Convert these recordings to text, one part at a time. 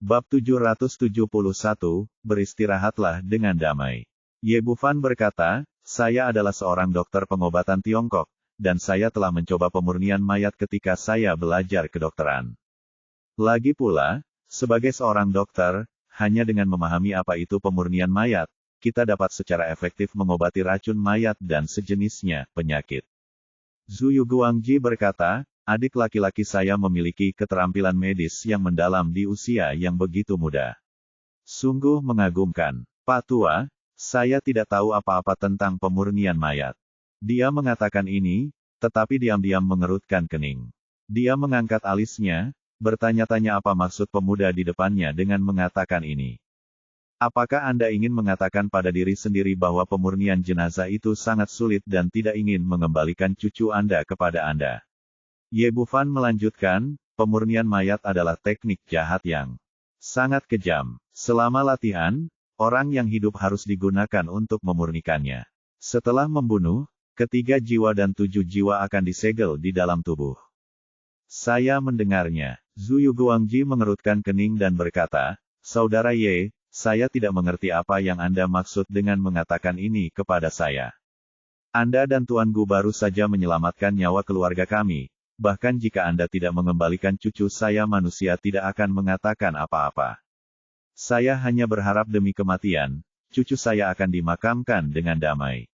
Bab 771, beristirahatlah dengan damai. Ye Bufan berkata, saya adalah seorang dokter pengobatan Tiongkok, dan saya telah mencoba pemurnian mayat ketika saya belajar kedokteran. Lagi pula, sebagai seorang dokter, hanya dengan memahami apa itu pemurnian mayat, kita dapat secara efektif mengobati racun mayat dan sejenisnya, penyakit. Zuyu Guangji berkata, adik laki-laki saya memiliki keterampilan medis yang mendalam di usia yang begitu muda. Sungguh mengagumkan. Pak Tua, saya tidak tahu apa-apa tentang pemurnian mayat. Dia mengatakan ini, tetapi diam-diam mengerutkan kening. Dia mengangkat alisnya, bertanya-tanya apa maksud pemuda di depannya dengan mengatakan ini. Apakah Anda ingin mengatakan pada diri sendiri bahwa pemurnian jenazah itu sangat sulit dan tidak ingin mengembalikan cucu Anda kepada Anda? Ye Bufan melanjutkan, pemurnian mayat adalah teknik jahat yang sangat kejam. Selama latihan, orang yang hidup harus digunakan untuk memurnikannya. Setelah membunuh, 3 jiwa dan 7 jiwa akan disegel di dalam tubuh. Saya mendengarnya. Zuyu Guangji mengerutkan kening dan berkata, Saudara Ye, saya tidak mengerti apa yang Anda maksud dengan mengatakan ini kepada saya. Anda dan Tuan Gu baru saja menyelamatkan nyawa keluarga kami. Bahkan jika Anda tidak mengembalikan cucu saya, manusia tidak akan mengatakan apa-apa. Saya hanya berharap demi kematian, cucu saya akan dimakamkan dengan damai.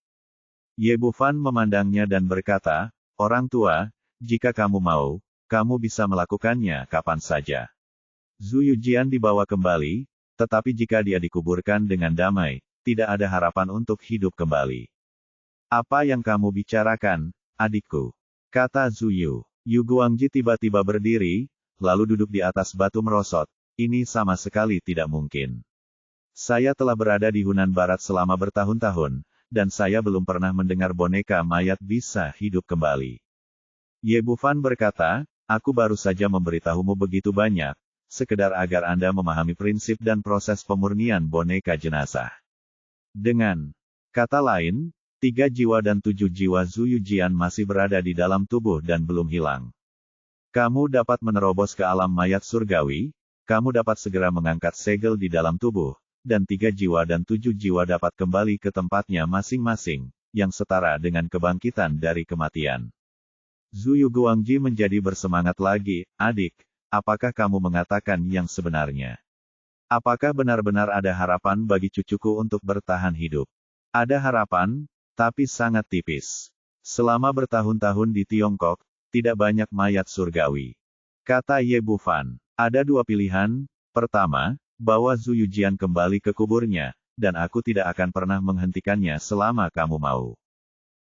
Ye Bufan memandangnya dan berkata, orang tua, jika kamu mau, kamu bisa melakukannya kapan saja. Zuyu Jian dibawa kembali, tetapi jika dia dikuburkan dengan damai, tidak ada harapan untuk hidup kembali. Apa yang kamu bicarakan, adikku? Kata Zuyu. Yu Guangji tiba-tiba berdiri, lalu duduk di atas batu merosot. Ini sama sekali tidak mungkin. Saya telah berada di Hunan Barat selama bertahun-tahun, dan saya belum pernah mendengar boneka mayat bisa hidup kembali. Ye Bufan berkata, aku baru saja memberitahumu begitu banyak, sekedar agar Anda memahami prinsip dan proses pemurnian boneka jenazah. Dengan kata lain, 3 jiwa dan 7 jiwa Zuyu Jian masih berada di dalam tubuh dan belum hilang. Kamu dapat menerobos ke alam mayat surgawi, kamu dapat segera mengangkat segel di dalam tubuh, dan 3 jiwa dan 7 jiwa dapat kembali ke tempatnya masing-masing, yang setara dengan kebangkitan dari kematian. Zuyu Guangji menjadi bersemangat lagi, adik, apakah kamu mengatakan yang sebenarnya? Apakah benar-benar ada harapan bagi cucuku untuk bertahan hidup? Ada harapan, tapi sangat tipis. Selama bertahun-tahun di Tiongkok, tidak banyak mayat surgawi. Kata Ye Bufan, ada 2 pilihan, pertama, bawa Zuyu Jian kembali ke kuburnya, dan aku tidak akan pernah menghentikannya selama kamu mau.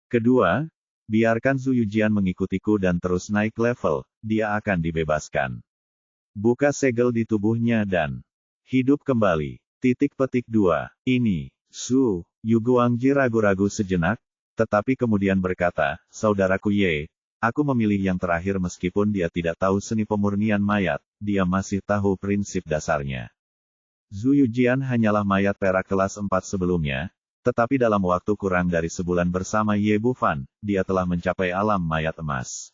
Kedua, biarkan Zuyu Jian mengikutiku dan terus naik level, dia akan dibebaskan. Buka segel di tubuhnya dan hidup kembali. Titik petik 2. Ini, Su. Yu Guangji ragu-ragu sejenak, tetapi kemudian berkata, saudaraku Ye, aku memilih yang terakhir meskipun dia tidak tahu seni pemurnian mayat, dia masih tahu prinsip dasarnya. Zuyu Jian hanyalah mayat perak kelas 4 sebelumnya, tetapi dalam waktu kurang dari sebulan bersama Ye Bufan, dia telah mencapai alam mayat emas.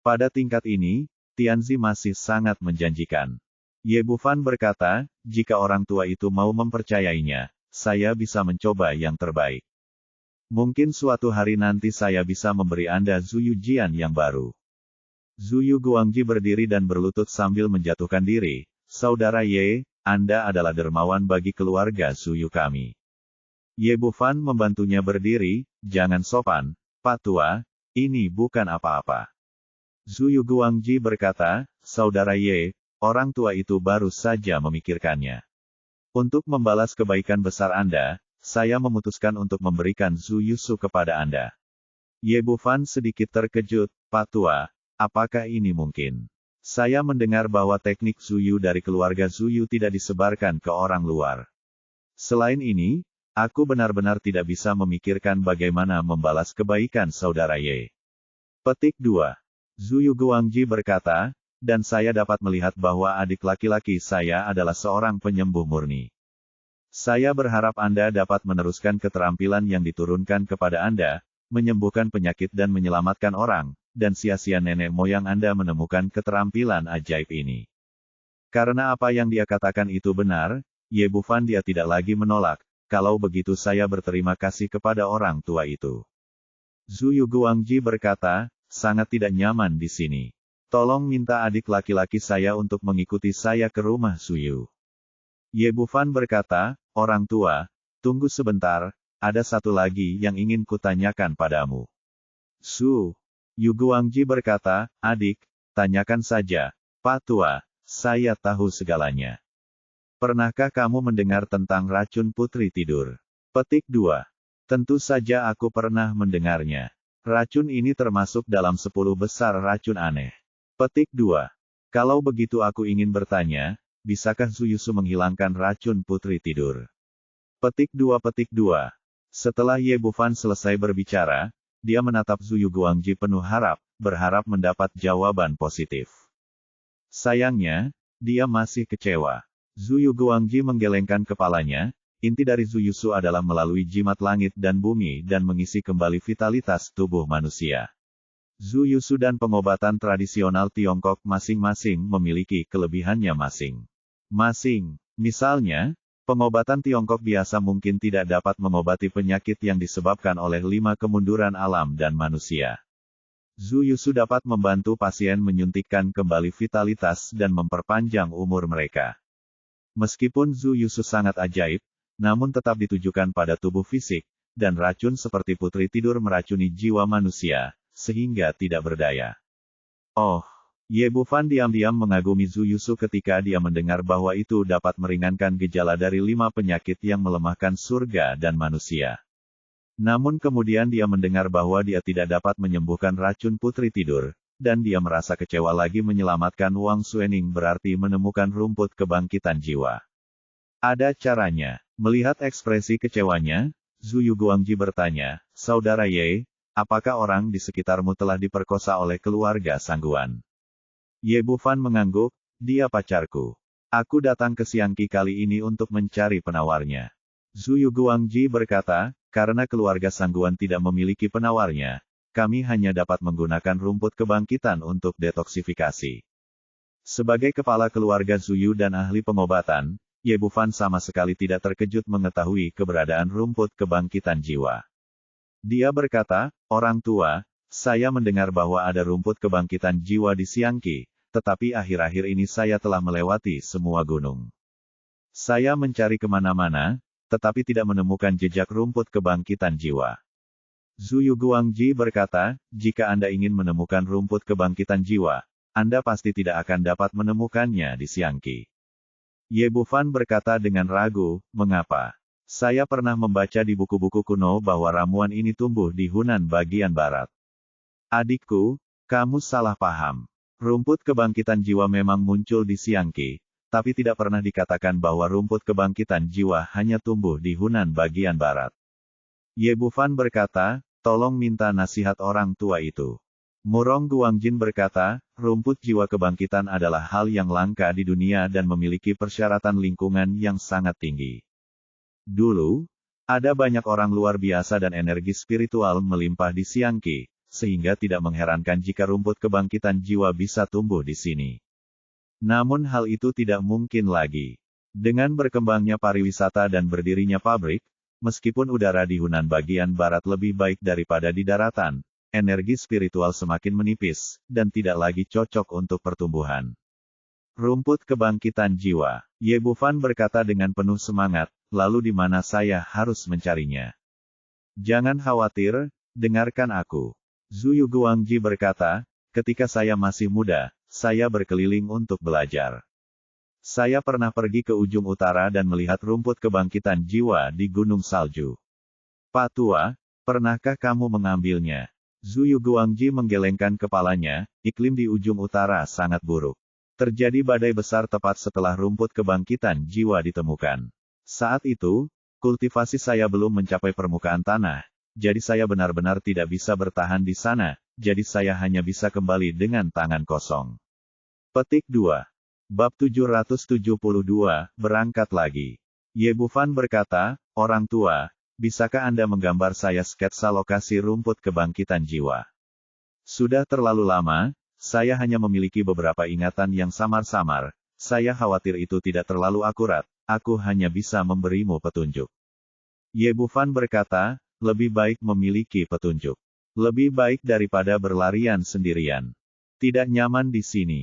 Pada tingkat ini, Tianzi masih sangat menjanjikan. Ye Bufan berkata, jika orang tua itu mau mempercayainya, saya bisa mencoba yang terbaik. Mungkin suatu hari nanti saya bisa memberi Anda Zuyu Jian yang baru. Zuyu Guangji berdiri dan berlutut sambil menjatuhkan diri. Saudara Ye, Anda adalah dermawan bagi keluarga Zuyu kami. Ye Bufan membantunya berdiri, jangan sopan, Pak Tua, ini bukan apa-apa. Zuyu Guangji berkata, saudara Ye, orang tua itu baru saja memikirkannya. Untuk membalas kebaikan besar Anda, saya memutuskan untuk memberikan Zuyu Su kepada Anda. Ye Bufan sedikit terkejut, Pak Tua, apakah ini mungkin? Saya mendengar bahwa teknik Zuyu dari keluarga Zuyu tidak disebarkan ke orang luar. Selain ini, aku benar-benar tidak bisa memikirkan bagaimana membalas kebaikan saudara Ye. Petik 2. Zuyu Guangji berkata, dan saya dapat melihat bahwa adik laki-laki saya adalah seorang penyembuh murni. Saya berharap Anda dapat meneruskan keterampilan yang diturunkan kepada Anda, menyembuhkan penyakit dan menyelamatkan orang, dan sia-sia nenek moyang Anda menemukan keterampilan ajaib ini. Karena apa yang dia katakan itu benar, Ye Bufan dia tidak lagi menolak. Kalau begitu saya berterima kasih kepada orang tua itu. Zuyu Guangji berkata, sangat tidak nyaman di sini. Tolong minta adik laki-laki saya untuk mengikuti saya ke rumah Zuyu. Ye Bufan berkata, orang tua, tunggu sebentar, ada satu lagi yang ingin kutanyakan padamu. Yu Guangji berkata, adik, tanyakan saja, Pak Tua, saya tahu segalanya. Pernahkah kamu mendengar tentang racun putri tidur? Petik 2. Tentu saja aku pernah mendengarnya. Racun ini termasuk dalam 10 besar racun aneh. Petik 2. Kalau begitu aku ingin bertanya, bisakah Zuyusu menghilangkan racun putri tidur? Petik 2. Setelah Ye Bufan selesai berbicara, dia menatap Zuyu Guangji penuh berharap mendapat jawaban positif. Sayangnya, dia masih kecewa. Zuyu Guangji menggelengkan kepalanya, inti dari Zuyusu adalah melalui jimat langit dan bumi dan mengisi kembali vitalitas tubuh manusia. Zuyusu dan pengobatan tradisional Tiongkok masing-masing memiliki kelebihannya masing-masing. Misalnya, pengobatan Tiongkok biasa mungkin tidak dapat mengobati penyakit yang disebabkan oleh 5 kemunduran alam dan manusia. Zuyusu dapat membantu pasien menyuntikkan kembali vitalitas dan memperpanjang umur mereka. Meskipun Zuyusu sangat ajaib, namun tetap ditujukan pada tubuh fisik, dan racun seperti putri tidur meracuni jiwa manusia, sehingga tidak berdaya. Oh, Ye Bufan diam-diam mengagumi Zuyusu ketika dia mendengar bahwa itu dapat meringankan gejala dari 5 penyakit yang melemahkan surga dan manusia. Namun kemudian dia mendengar bahwa dia tidak dapat menyembuhkan racun putri tidur, dan dia merasa kecewa lagi. Menyelamatkan Wang Xuening berarti menemukan rumput kebangkitan jiwa. Ada caranya. Melihat ekspresi kecewanya, Zuyu Guangji bertanya, Saudara Ye, apakah orang di sekitarmu telah diperkosa oleh keluarga Sangguan? Ye Bufan mengangguk, dia pacarku. Aku datang ke Xiangqi kali ini untuk mencari penawarnya. Zuyu Guangji berkata, karena keluarga Sangguan tidak memiliki penawarnya, kami hanya dapat menggunakan rumput kebangkitan untuk detoksifikasi. Sebagai kepala keluarga Zuyu dan ahli pengobatan, Ye Bufan sama sekali tidak terkejut mengetahui keberadaan rumput kebangkitan jiwa. Dia berkata, orang tua, saya mendengar bahwa ada rumput kebangkitan jiwa di Xiangqi, tetapi akhir-akhir ini saya telah melewati semua gunung. Saya mencari kemana-mana, tetapi tidak menemukan jejak rumput kebangkitan jiwa. Zuyu Guangji berkata, jika Anda ingin menemukan rumput kebangkitan jiwa, Anda pasti tidak akan dapat menemukannya di Xiangqi. Ye Bufan berkata dengan ragu, mengapa? Saya pernah membaca di buku-buku kuno bahwa ramuan ini tumbuh di Hunan bagian barat. Adikku, kamu salah paham. Rumput kebangkitan jiwa memang muncul di Xiangqi, tapi tidak pernah dikatakan bahwa rumput kebangkitan jiwa hanya tumbuh di Hunan bagian barat. Ye Bufan berkata, tolong minta nasihat orang tua itu. Murong Guangjin berkata, rumput jiwa kebangkitan adalah hal yang langka di dunia dan memiliki persyaratan lingkungan yang sangat tinggi. Dulu, ada banyak orang luar biasa dan energi spiritual melimpah di Xiangqi, sehingga tidak mengherankan jika rumput kebangkitan jiwa bisa tumbuh di sini. Namun hal itu tidak mungkin lagi. Dengan berkembangnya pariwisata dan berdirinya pabrik, meskipun udara di Hunan bagian barat lebih baik daripada di daratan, energi spiritual semakin menipis, dan tidak lagi cocok untuk pertumbuhan. Rumput kebangkitan jiwa. Ye Bufan berkata dengan penuh semangat, lalu di mana saya harus mencarinya? Jangan khawatir, dengarkan aku. Zuyu Guangji berkata, ketika saya masih muda, saya berkeliling untuk belajar. Saya pernah pergi ke ujung utara dan melihat rumput kebangkitan jiwa di Gunung Salju. Pak Tua, pernahkah kamu mengambilnya? Zuyu Guangji menggelengkan kepalanya, iklim di ujung utara sangat buruk. Terjadi badai besar tepat setelah rumput kebangkitan jiwa ditemukan. Saat itu, kultivasi saya belum mencapai permukaan tanah, jadi saya benar-benar tidak bisa bertahan di sana, jadi saya hanya bisa kembali dengan tangan kosong. Petik 2. Bab 772, berangkat lagi. Ye Bufan berkata, orang tua, bisakah Anda menggambar saya sketsa lokasi rumput kebangkitan jiwa? Sudah terlalu lama, saya hanya memiliki beberapa ingatan yang samar-samar, saya khawatir itu tidak terlalu akurat, aku hanya bisa memberimu petunjuk. Ye Bufan berkata, lebih baik memiliki petunjuk. Lebih baik daripada berlarian sendirian. Tidak nyaman di sini.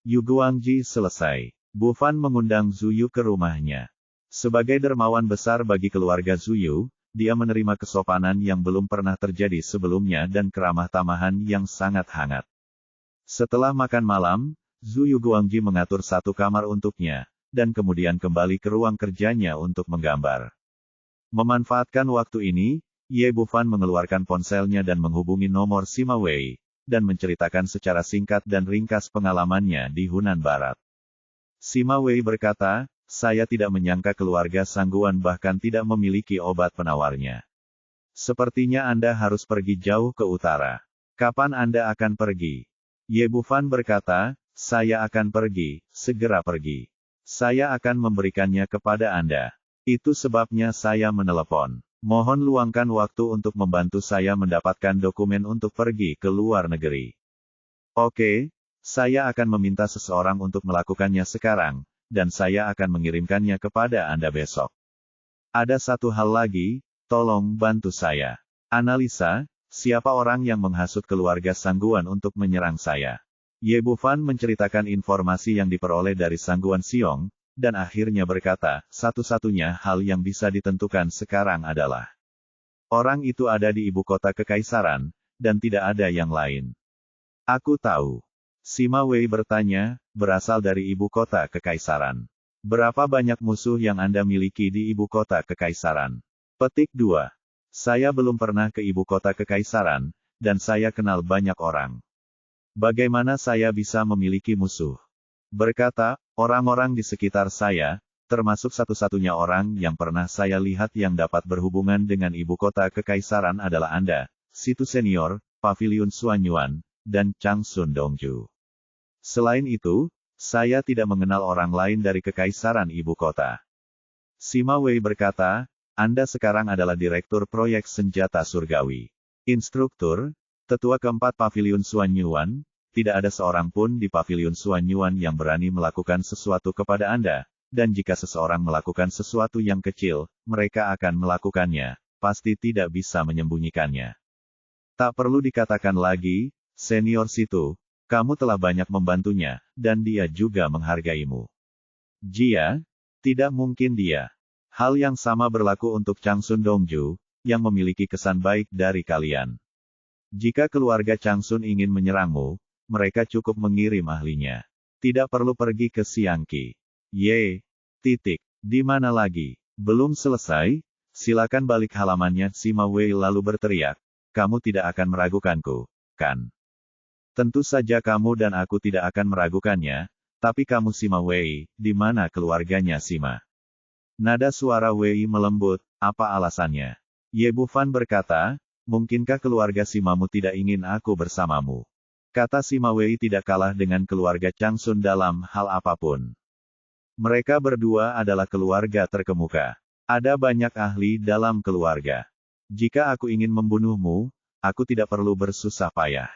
Yu Guangji selesai. Bufan mengundang Zhu Yu ke rumahnya. Sebagai dermawan besar bagi keluarga Zhu Yu, dia menerima kesopanan yang belum pernah terjadi sebelumnya dan keramah tamahan yang sangat hangat. Setelah makan malam, Zhu Yu Guangji mengatur satu kamar untuknya, dan kemudian kembali ke ruang kerjanya untuk menggambar. Memanfaatkan waktu ini, Ye Bufan mengeluarkan ponselnya dan menghubungi nomor Sima Wei, dan menceritakan secara singkat dan ringkas pengalamannya di Hunan Barat. Sima Wei berkata, saya tidak menyangka keluarga Sangguan bahkan tidak memiliki obat penawarnya. Sepertinya Anda harus pergi jauh ke utara. Kapan Anda akan pergi? Ye Bufan berkata, saya akan pergi, segera pergi. Saya akan memberikannya kepada Anda. Itu sebabnya saya menelepon. Mohon luangkan waktu untuk membantu saya mendapatkan dokumen untuk pergi ke luar negeri. Oke, saya akan meminta seseorang untuk melakukannya sekarang, dan saya akan mengirimkannya kepada Anda besok. Ada satu hal lagi, tolong bantu saya. Analisa, siapa orang yang menghasut keluarga Sangguan untuk menyerang saya? Ye Bufan menceritakan informasi yang diperoleh dari Sangguan Xiong, dan akhirnya berkata, satu-satunya hal yang bisa ditentukan sekarang adalah orang itu ada di ibu kota kekaisaran, dan tidak ada yang lain. Aku tahu. Sima Wei bertanya, berasal dari ibu kota kekaisaran. Berapa banyak musuh yang Anda miliki di ibu kota kekaisaran? Petik 2. Saya belum pernah ke ibu kota kekaisaran, dan saya kenal banyak orang. Bagaimana saya bisa memiliki musuh? Berkata, orang-orang di sekitar saya, termasuk satu-satunya orang yang pernah saya lihat yang dapat berhubungan dengan ibu kota kekaisaran adalah Anda, Situ Senior, Paviliun Xuanyuan, dan Changsun Dongju. Selain itu, saya tidak mengenal orang lain dari kekaisaran ibu kota. Sima Wei berkata, Anda sekarang adalah Direktur Proyek Senjata Surgawi. Instruktur, Tetua keempat Paviliun Xuanyuan, tidak ada seorang pun di Paviliun Xuanyuan yang berani melakukan sesuatu kepada Anda, dan jika seseorang melakukan sesuatu yang kecil, mereka akan melakukannya, pasti tidak bisa menyembunyikannya. Tak perlu dikatakan lagi, Senior Situ, kamu telah banyak membantunya, dan dia juga menghargaimu. Jia, tidak mungkin dia. Hal yang sama berlaku untuk Changsun Dongju, yang memiliki kesan baik dari kalian. Jika keluarga Changsun ingin menyerangmu, mereka cukup mengirim ahlinya. Tidak perlu pergi ke Xiangqi. Di mana lagi? Belum selesai? Silakan balik halamannya. Sima Wei lalu berteriak. Kamu tidak akan meragukanku, kan? Tentu saja kamu dan aku tidak akan meragukannya, tapi kamu Sima Wei, di mana keluarganya Sima? Nada suara Wei melembut, apa alasannya? Ye Bufan berkata, mungkinkah keluarga Simamu tidak ingin aku bersamamu? Kata Sima Wei tidak kalah dengan keluarga Changsun dalam hal apapun. Mereka berdua adalah keluarga terkemuka. Ada banyak ahli dalam keluarga. Jika aku ingin membunuhmu, aku tidak perlu bersusah payah.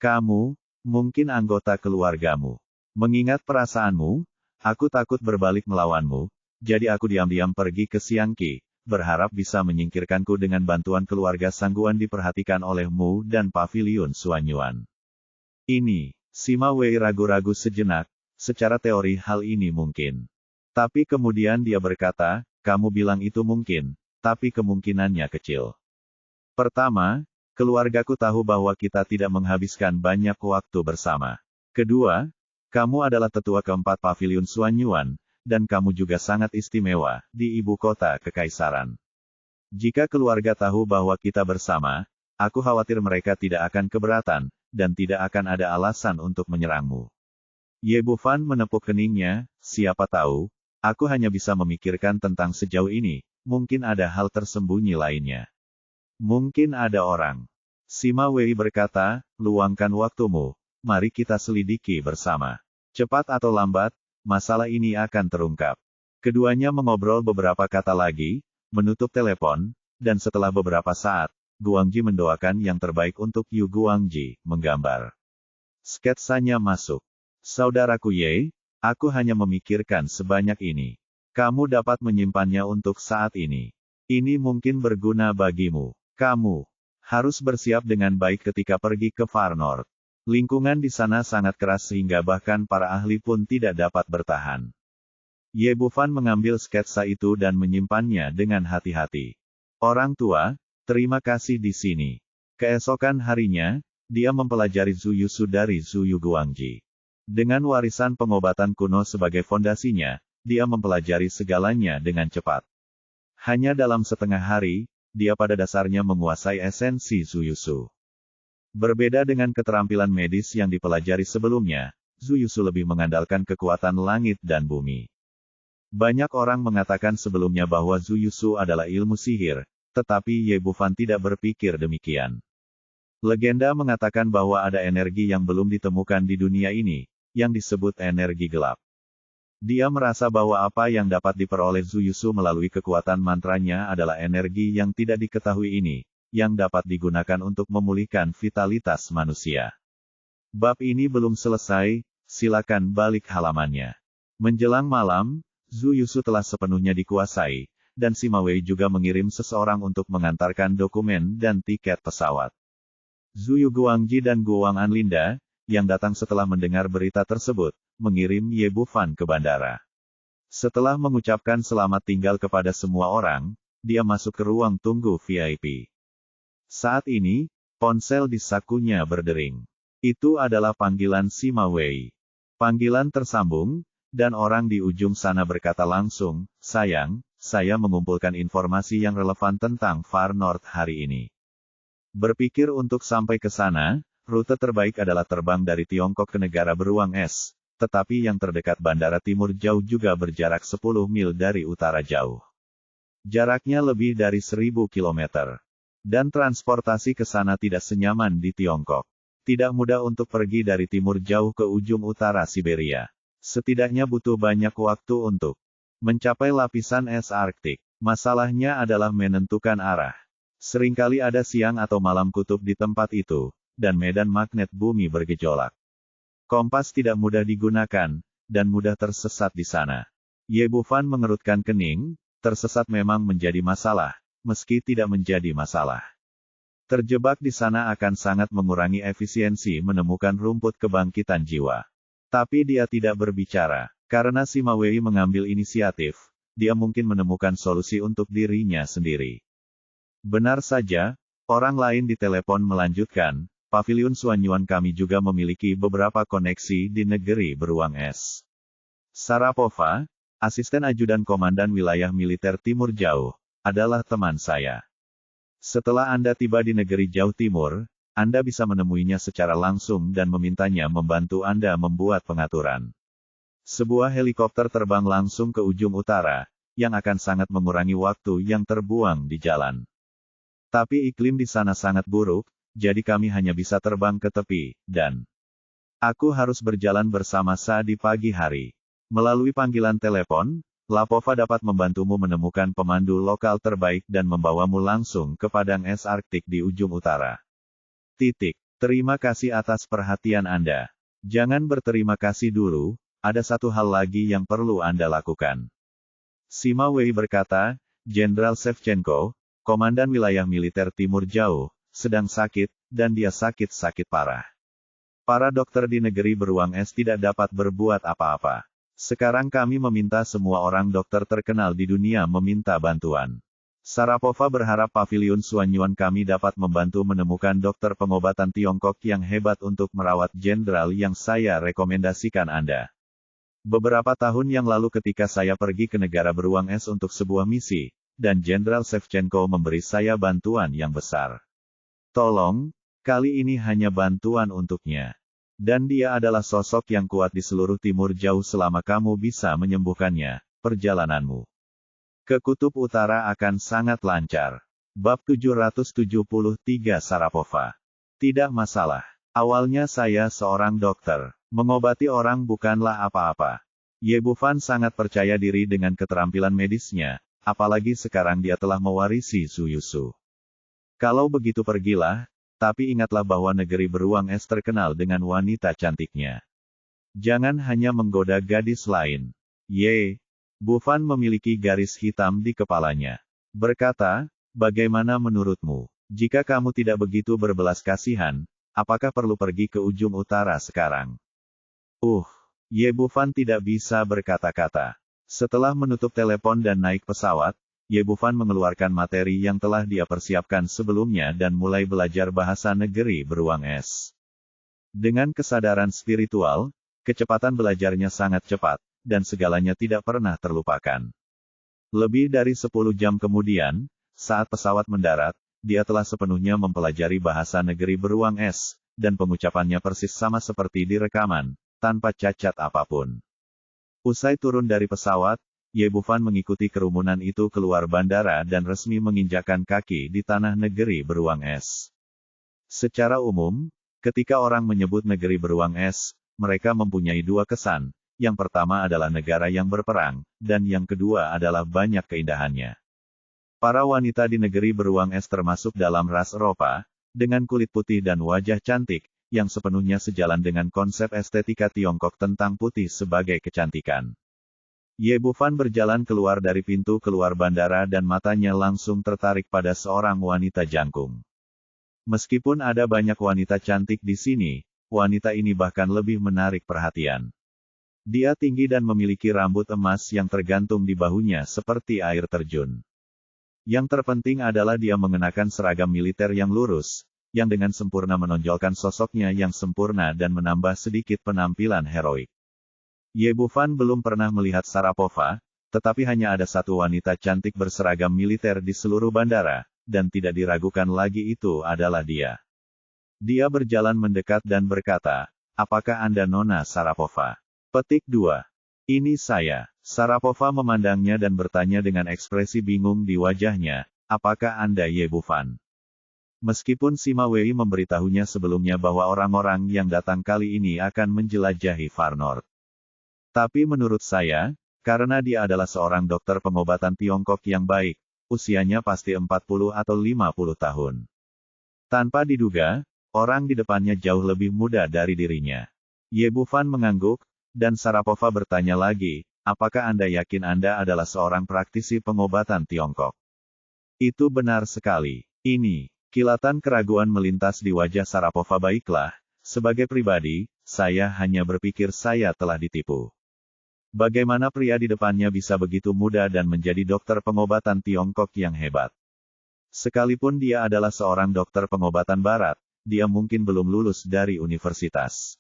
Kamu, mungkin anggota keluargamu. Mengingat perasaanmu, aku takut berbalik melawanmu, jadi aku diam-diam pergi ke Xiangqi, berharap bisa menyingkirkanku dengan bantuan keluarga Sangguan diperhatikan olehmu dan Paviliun Xuanyuan. Ini, Sima Wei ragu-ragu sejenak, secara teori hal ini mungkin. Tapi kemudian dia berkata, kamu bilang itu mungkin, tapi kemungkinannya kecil. Pertama, keluargaku tahu bahwa kita tidak menghabiskan banyak waktu bersama. Kedua, kamu adalah tetua keempat Paviliun Xuanyuan, dan kamu juga sangat istimewa di ibu kota kekaisaran. Jika keluarga tahu bahwa kita bersama, aku khawatir mereka tidak akan keberatan, dan tidak akan ada alasan untuk menyerangmu. Ye Bufan menepuk keningnya, siapa tahu, aku hanya bisa memikirkan tentang sejauh ini, mungkin ada hal tersembunyi lainnya. Mungkin ada orang. Sima Wei berkata, luangkan waktumu, mari kita selidiki bersama. Cepat atau lambat, masalah ini akan terungkap. Keduanya mengobrol beberapa kata lagi, menutup telepon, dan setelah beberapa saat, Guangji mendoakan yang terbaik untuk Yu Guangji, menggambar. Sketsanya masuk. Saudaraku Ye, Aku hanya memikirkan sebanyak ini. Kamu dapat menyimpannya untuk saat ini. Ini mungkin berguna bagimu. Kamu harus bersiap dengan baik ketika pergi ke Far North. Lingkungan di sana sangat keras sehingga bahkan para ahli pun tidak dapat bertahan. Ye Bufan mengambil sketsa itu dan menyimpannya dengan hati-hati. Orang tua, terima kasih di sini. Keesokan harinya, dia mempelajari Zuyusu dari Zuyu Guangji. Dengan warisan pengobatan kuno sebagai fondasinya, dia mempelajari segalanya dengan cepat. Hanya dalam setengah hari, dia pada dasarnya menguasai esensi Zuyusu. Berbeda dengan keterampilan medis yang dipelajari sebelumnya, Zuyusu lebih mengandalkan kekuatan langit dan bumi. Banyak orang mengatakan sebelumnya bahwa Zuyusu adalah ilmu sihir, tetapi Ye Bufan tidak berpikir demikian. Legenda mengatakan bahwa ada energi yang belum ditemukan di dunia ini, yang disebut energi gelap. Dia merasa bahwa apa yang dapat diperoleh Zuyusu melalui kekuatan mantranya adalah energi yang tidak diketahui ini, yang dapat digunakan untuk memulihkan vitalitas manusia. Bab ini belum selesai, silakan balik halamannya. Menjelang malam, Zuyusu telah sepenuhnya dikuasai, dan Sima Wei juga mengirim seseorang untuk mengantarkan dokumen dan tiket pesawat. Zuyu Guangji dan Guang Anlinda, yang datang setelah mendengar berita tersebut, mengirim Ye Bufan ke bandara. Setelah mengucapkan selamat tinggal kepada semua orang, dia masuk ke ruang tunggu VIP. Saat ini, ponsel di sakunya berdering. Itu adalah panggilan Sima Wei. Panggilan tersambung, dan orang di ujung sana berkata langsung, "Sayang, saya mengumpulkan informasi yang relevan tentang Far North hari ini. Berpikir untuk sampai ke sana, rute terbaik adalah terbang dari Tiongkok ke negara beruang es, tetapi yang terdekat Bandara Timur Jauh juga berjarak 10 mil dari utara jauh. Jaraknya lebih dari 1000 km. Dan transportasi ke sana tidak senyaman di Tiongkok. Tidak mudah untuk pergi dari timur jauh ke ujung utara Siberia. Setidaknya butuh banyak waktu untuk mencapai lapisan es Arktik. Masalahnya adalah menentukan arah. Seringkali ada siang atau malam kutub di tempat itu, dan medan magnet bumi bergejolak. Kompas tidak mudah digunakan, dan mudah tersesat di sana. Ye Bufan mengerutkan kening, tersesat memang menjadi masalah, meski tidak menjadi masalah. Terjebak di sana akan sangat mengurangi efisiensi menemukan rumput kebangkitan jiwa. Tapi dia tidak berbicara, karena Sima Wei mengambil inisiatif, dia mungkin menemukan solusi untuk dirinya sendiri. Benar saja, orang lain di telepon melanjutkan, Paviliun Suanyuan kami juga memiliki beberapa koneksi di negeri beruang es. Sarapova, asisten ajudan komandan wilayah militer Timur Jauh, adalah teman saya. Setelah Anda tiba di negeri jauh timur, Anda bisa menemuinya secara langsung dan memintanya membantu Anda membuat pengaturan. Sebuah helikopter terbang langsung ke ujung utara, yang akan sangat mengurangi waktu yang terbuang di jalan. Tapi iklim di sana sangat buruk, jadi kami hanya bisa terbang ke tepi, dan aku harus berjalan bersama Sa di pagi hari. Melalui panggilan telepon, Lapova dapat membantumu menemukan pemandu lokal terbaik dan membawamu langsung ke padang es Arktik di ujung utara. Terima kasih atas perhatian Anda. Jangan berterima kasih dulu, ada satu hal lagi yang perlu Anda lakukan. Sima Wei berkata, Jenderal Shevchenko, komandan wilayah militer Timur Jauh, sedang sakit, dan dia sakit-sakit parah. Para dokter di negeri beruang es tidak dapat berbuat apa-apa. Sekarang kami meminta semua orang dokter terkenal di dunia meminta bantuan. Sarapova berharap Paviliun Suanyuan kami dapat membantu menemukan dokter pengobatan Tiongkok yang hebat untuk merawat jenderal yang saya rekomendasikan Anda. Beberapa tahun yang lalu ketika saya pergi ke negara beruang es untuk sebuah misi, dan Jenderal Shevchenko memberi saya bantuan yang besar. Tolong, kali ini hanya bantuan untuknya. Dan dia adalah sosok yang kuat di seluruh Timur Jauh selama kamu bisa menyembuhkannya, perjalananmu ke Kutub Utara akan sangat lancar. Bab 773 Sarapova. Tidak masalah. Awalnya saya seorang dokter. Mengobati orang bukanlah apa-apa. Ye Bufan sangat percaya diri dengan keterampilan medisnya, apalagi sekarang dia telah mewarisi Zuyusu. Kalau begitu pergilah, tapi ingatlah bahwa negeri beruang es terkenal dengan wanita cantiknya. Jangan hanya menggoda gadis lain. Ye. Bufan memiliki garis hitam di kepalanya. Berkata, bagaimana menurutmu? Jika kamu tidak begitu berbelas kasihan, apakah perlu pergi ke ujung utara sekarang? Ye Bufan tidak bisa berkata-kata. Setelah menutup telepon dan naik pesawat, Ye Bufan mengeluarkan materi yang telah dia persiapkan sebelumnya dan mulai belajar bahasa negeri beruang es. Dengan kesadaran spiritual, kecepatan belajarnya sangat cepat, dan segalanya tidak pernah terlupakan. Lebih dari 10 jam kemudian, saat pesawat mendarat, dia telah sepenuhnya mempelajari bahasa negeri beruang es, dan pengucapannya persis sama seperti di rekaman, tanpa cacat apapun. Usai turun dari pesawat, Ye Bufan mengikuti kerumunan itu keluar bandara dan resmi menginjakkan kaki di tanah negeri beruang es. Secara umum, ketika orang menyebut negeri beruang es, mereka mempunyai dua kesan. Yang pertama adalah negara yang berperang, dan yang kedua adalah banyak keindahannya. Para wanita di negeri beruang es termasuk dalam ras Eropa, dengan kulit putih dan wajah cantik, yang sepenuhnya sejalan dengan konsep estetika Tiongkok tentang putih sebagai kecantikan. Ye Bufan berjalan keluar dari pintu keluar bandara dan matanya langsung tertarik pada seorang wanita jangkung. Meskipun ada banyak wanita cantik di sini, wanita ini bahkan lebih menarik perhatian. Dia tinggi dan memiliki rambut emas yang tergantung di bahunya seperti air terjun. Yang terpenting adalah dia mengenakan seragam militer yang lurus, yang dengan sempurna menonjolkan sosoknya yang sempurna dan menambah sedikit penampilan heroik. Ye Bufan belum pernah melihat Sharapova, tetapi hanya ada satu wanita cantik berseragam militer di seluruh bandara, dan tidak diragukan lagi itu adalah dia. Dia berjalan mendekat dan berkata, apakah Anda Nona Sharapova? Petik 2. Ini saya. Sharapova memandangnya dan bertanya dengan ekspresi bingung di wajahnya, apakah Anda Ye Bufan? Meskipun Sima Wei memberitahunya sebelumnya bahwa orang-orang yang datang kali ini akan menjelajahi Far North. Tapi menurut saya, karena dia adalah seorang dokter pengobatan Tiongkok yang baik, usianya pasti 40 atau 50 tahun. Tanpa diduga, orang di depannya jauh lebih muda dari dirinya. Ye Bufan mengangguk, dan Sharapova bertanya lagi, apakah Anda yakin Anda adalah seorang praktisi pengobatan Tiongkok? Itu benar sekali. Ini, kilatan keraguan melintas di wajah Sharapova. Baiklah, sebagai pribadi, saya hanya berpikir saya telah ditipu. Bagaimana pria di depannya bisa begitu muda dan menjadi dokter pengobatan Tiongkok yang hebat? Sekalipun dia adalah seorang dokter pengobatan barat, dia mungkin belum lulus dari universitas.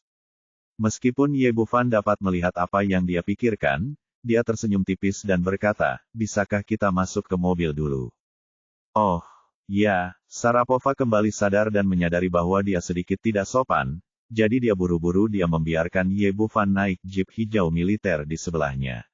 Meskipun Ye Bufan dapat melihat apa yang dia pikirkan, dia tersenyum tipis dan berkata, bisakah kita masuk ke mobil dulu? Oh, ya, Sharapova kembali sadar dan menyadari bahwa dia sedikit tidak sopan, jadi dia buru-buru membiarkan Ye Bufan naik jeep hijau militer di sebelahnya.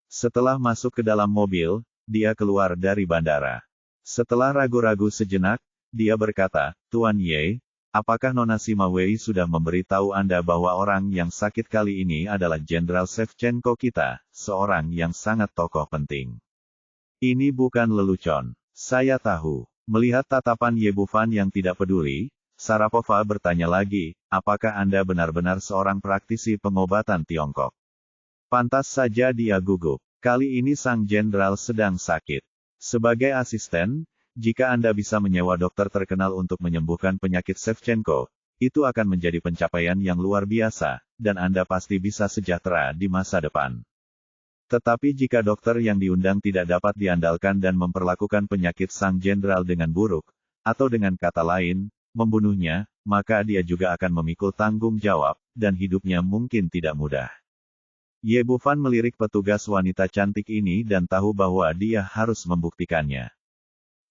Setelah masuk ke dalam mobil, dia keluar dari bandara. Setelah ragu-ragu sejenak, dia berkata, Tuan Ye, apakah Nona Sima Wei sudah memberitahu Anda bahwa orang yang sakit kali ini adalah Jenderal Shevchenko kita, seorang yang sangat tokoh penting? Ini bukan lelucon. Saya tahu. Melihat tatapan Ye Bufan yang tidak peduli, Sharapova bertanya lagi, apakah Anda benar-benar seorang praktisi pengobatan Tiongkok? Pantas saja dia gugup. Kali ini sang jenderal sedang sakit. Sebagai asisten, jika Anda bisa menyewa dokter terkenal untuk menyembuhkan penyakit Shevchenko, itu akan menjadi pencapaian yang luar biasa, dan Anda pasti bisa sejahtera di masa depan. Tetapi jika dokter yang diundang tidak dapat diandalkan dan memperlakukan penyakit sang jenderal dengan buruk, atau dengan kata lain, membunuhnya, maka dia juga akan memikul tanggung jawab, dan hidupnya mungkin tidak mudah. Ye Bufan melirik petugas wanita cantik ini dan tahu bahwa dia harus membuktikannya.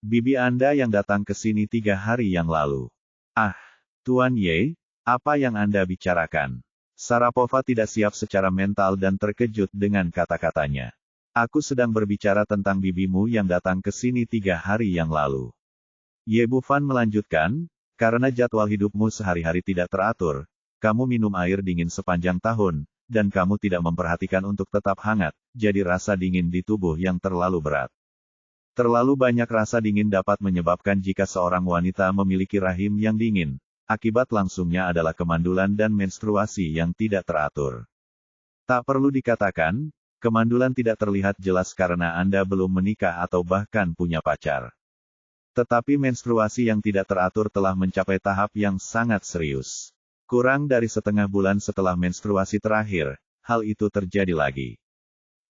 Bibi Anda yang datang ke sini 3 hari yang lalu. Ah, Tuan Ye, apa yang Anda bicarakan? Sharapova tidak siap secara mental dan terkejut dengan kata-katanya. Aku sedang berbicara tentang bibimu yang datang ke sini 3 hari yang lalu. Ye Bufan melanjutkan, karena jadwal hidupmu sehari-hari tidak teratur, kamu minum air dingin sepanjang tahun, dan kamu tidak memperhatikan untuk tetap hangat, jadi rasa dingin di tubuh yang terlalu berat. Terlalu banyak rasa dingin dapat menyebabkan jika seorang wanita memiliki rahim yang dingin, akibat langsungnya adalah kemandulan dan menstruasi yang tidak teratur. Tak perlu dikatakan, kemandulan tidak terlihat jelas karena Anda belum menikah atau bahkan punya pacar. Tetapi menstruasi yang tidak teratur telah mencapai tahap yang sangat serius. Kurang dari setengah bulan setelah menstruasi terakhir, hal itu terjadi lagi.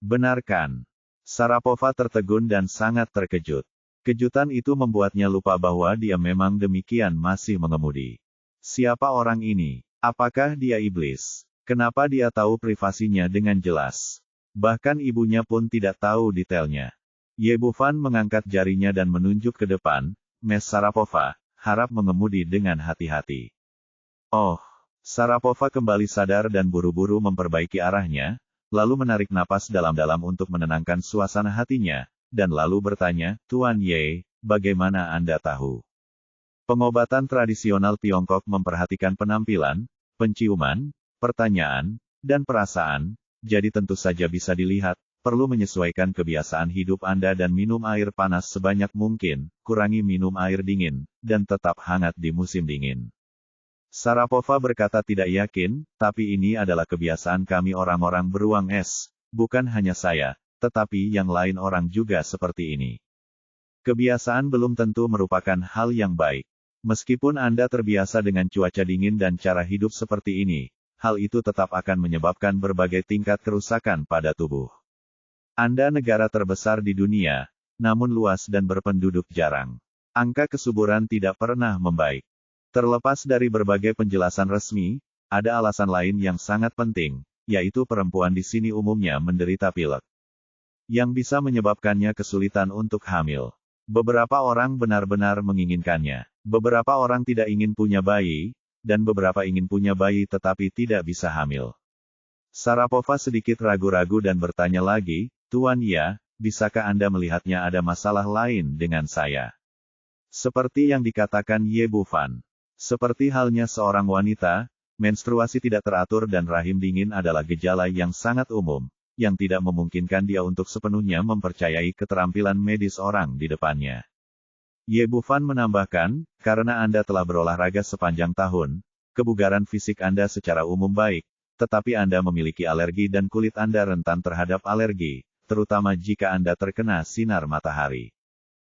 Benarkan? Sharapova tertegun dan sangat terkejut. Kejutan itu membuatnya lupa bahwa dia memang demikian masih mengemudi. Siapa orang ini? Apakah dia iblis? Kenapa dia tahu privasinya dengan jelas? Bahkan ibunya pun tidak tahu detailnya. Ye Bufan mengangkat jarinya dan menunjuk ke depan, Miss Sharapova, harap mengemudi dengan hati-hati. Oh, Sharapova kembali sadar dan buru-buru memperbaiki arahnya, lalu menarik napas dalam-dalam untuk menenangkan suasana hatinya, dan lalu bertanya, Tuan Ye, bagaimana Anda tahu? Pengobatan tradisional Tiongkok memperhatikan penampilan, penciuman, pertanyaan, dan perasaan, jadi tentu saja bisa dilihat, perlu menyesuaikan kebiasaan hidup Anda dan minum air panas sebanyak mungkin, kurangi minum air dingin, dan tetap hangat di musim dingin. Sharapova berkata tidak yakin, tapi ini adalah kebiasaan kami orang-orang beruang es, bukan hanya saya, tetapi yang lain orang juga seperti ini. Kebiasaan belum tentu merupakan hal yang baik. Meskipun Anda terbiasa dengan cuaca dingin dan cara hidup seperti ini, hal itu tetap akan menyebabkan berbagai tingkat kerusakan pada tubuh. Anda negara terbesar di dunia, namun luas dan berpenduduk jarang. Angka kesuburan tidak pernah membaik. Terlepas dari berbagai penjelasan resmi, ada alasan lain yang sangat penting, yaitu perempuan di sini umumnya menderita pilek, yang bisa menyebabkannya kesulitan untuk hamil. Beberapa orang benar-benar menginginkannya. Beberapa orang tidak ingin punya bayi, dan beberapa ingin punya bayi tetapi tidak bisa hamil. Sharapova sedikit ragu-ragu dan bertanya lagi, Tuan Ya, bisakah Anda melihatnya ada masalah lain dengan saya? Seperti yang dikatakan Ye Bufan. Seperti halnya seorang wanita, menstruasi tidak teratur dan rahim dingin adalah gejala yang sangat umum, yang tidak memungkinkan dia untuk sepenuhnya mempercayai keterampilan medis orang di depannya. Ye Bufan menambahkan, karena Anda telah berolahraga sepanjang tahun, kebugaran fisik Anda secara umum baik, tetapi Anda memiliki alergi dan kulit Anda rentan terhadap alergi, terutama jika Anda terkena sinar matahari.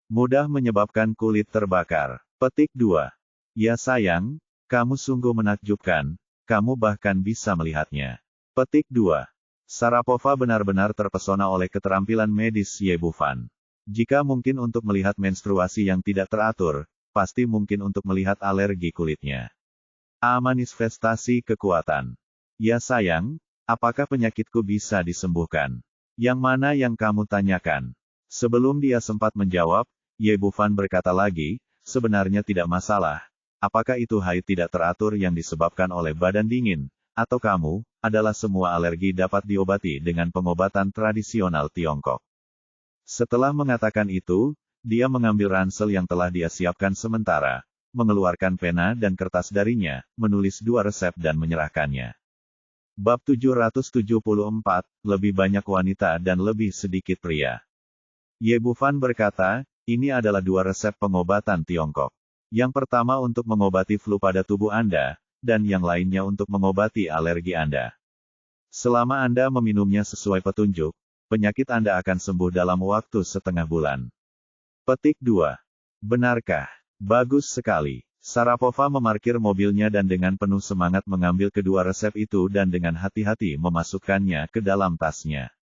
Mudah menyebabkan kulit terbakar. Petik 2. Ya sayang, kamu sungguh menakjubkan, kamu bahkan bisa melihatnya. Petik 2. Sharapova benar-benar terpesona oleh keterampilan medis Ye Bufan. Jika mungkin untuk melihat menstruasi yang tidak teratur, pasti mungkin untuk melihat alergi kulitnya. Manifestasi kekuatan. Ya sayang, apakah penyakitku bisa disembuhkan? Yang mana yang kamu tanyakan? Sebelum dia sempat menjawab, Ye Bufan berkata lagi, sebenarnya tidak masalah. Apakah itu haid tidak teratur yang disebabkan oleh badan dingin, atau kamu, adalah semua alergi dapat diobati dengan pengobatan tradisional Tiongkok. Setelah mengatakan itu, dia mengambil ransel yang telah dia siapkan sementara, mengeluarkan pena dan kertas darinya, menulis 2 resep dan menyerahkannya. Bab 774, lebih banyak wanita dan lebih sedikit pria. Ye Bufan berkata, ini adalah 2 resep pengobatan Tiongkok. Yang pertama untuk mengobati flu pada tubuh Anda, dan yang lainnya untuk mengobati alergi Anda. Selama Anda meminumnya sesuai petunjuk, penyakit Anda akan sembuh dalam waktu setengah bulan. Petik 2. Benarkah? Bagus sekali. Sharapova memarkir mobilnya dan dengan penuh semangat mengambil kedua resep itu dan dengan hati-hati memasukkannya ke dalam tasnya.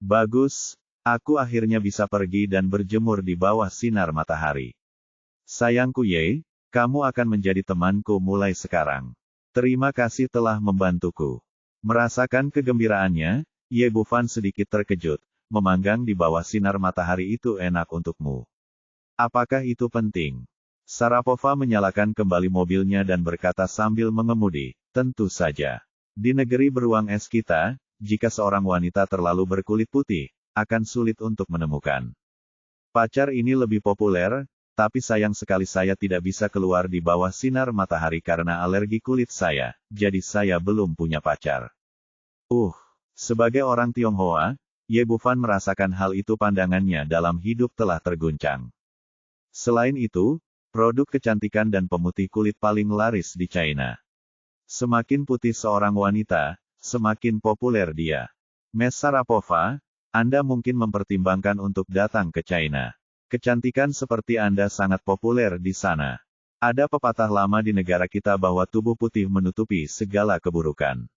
Bagus, aku akhirnya bisa pergi dan berjemur di bawah sinar matahari. Sayangku Ye, kamu akan menjadi temanku mulai sekarang. Terima kasih telah membantuku. Merasakan kegembiraannya, Ye Bufan sedikit terkejut, memanggang di bawah sinar matahari itu enak untukmu. Apakah itu penting? Sharapova menyalakan kembali mobilnya dan berkata sambil mengemudi, tentu saja. Di negeri beruang es kita, jika seorang wanita terlalu berkulit putih, akan sulit untuk menemukan. Pacar ini lebih populer, tapi sayang sekali saya tidak bisa keluar di bawah sinar matahari karena alergi kulit saya, jadi saya belum punya pacar. Sebagai orang Tionghoa, Ye Bufan merasakan hal itu pandangannya dalam hidup telah terguncang. Selain itu, produk kecantikan dan pemutih kulit paling laris di China. Semakin putih seorang wanita, semakin populer dia. Ms. Sharapova, Anda mungkin mempertimbangkan untuk datang ke China. Kecantikan seperti Anda sangat populer di sana. Ada pepatah lama di negara kita bahwa tubuh putih menutupi segala keburukan.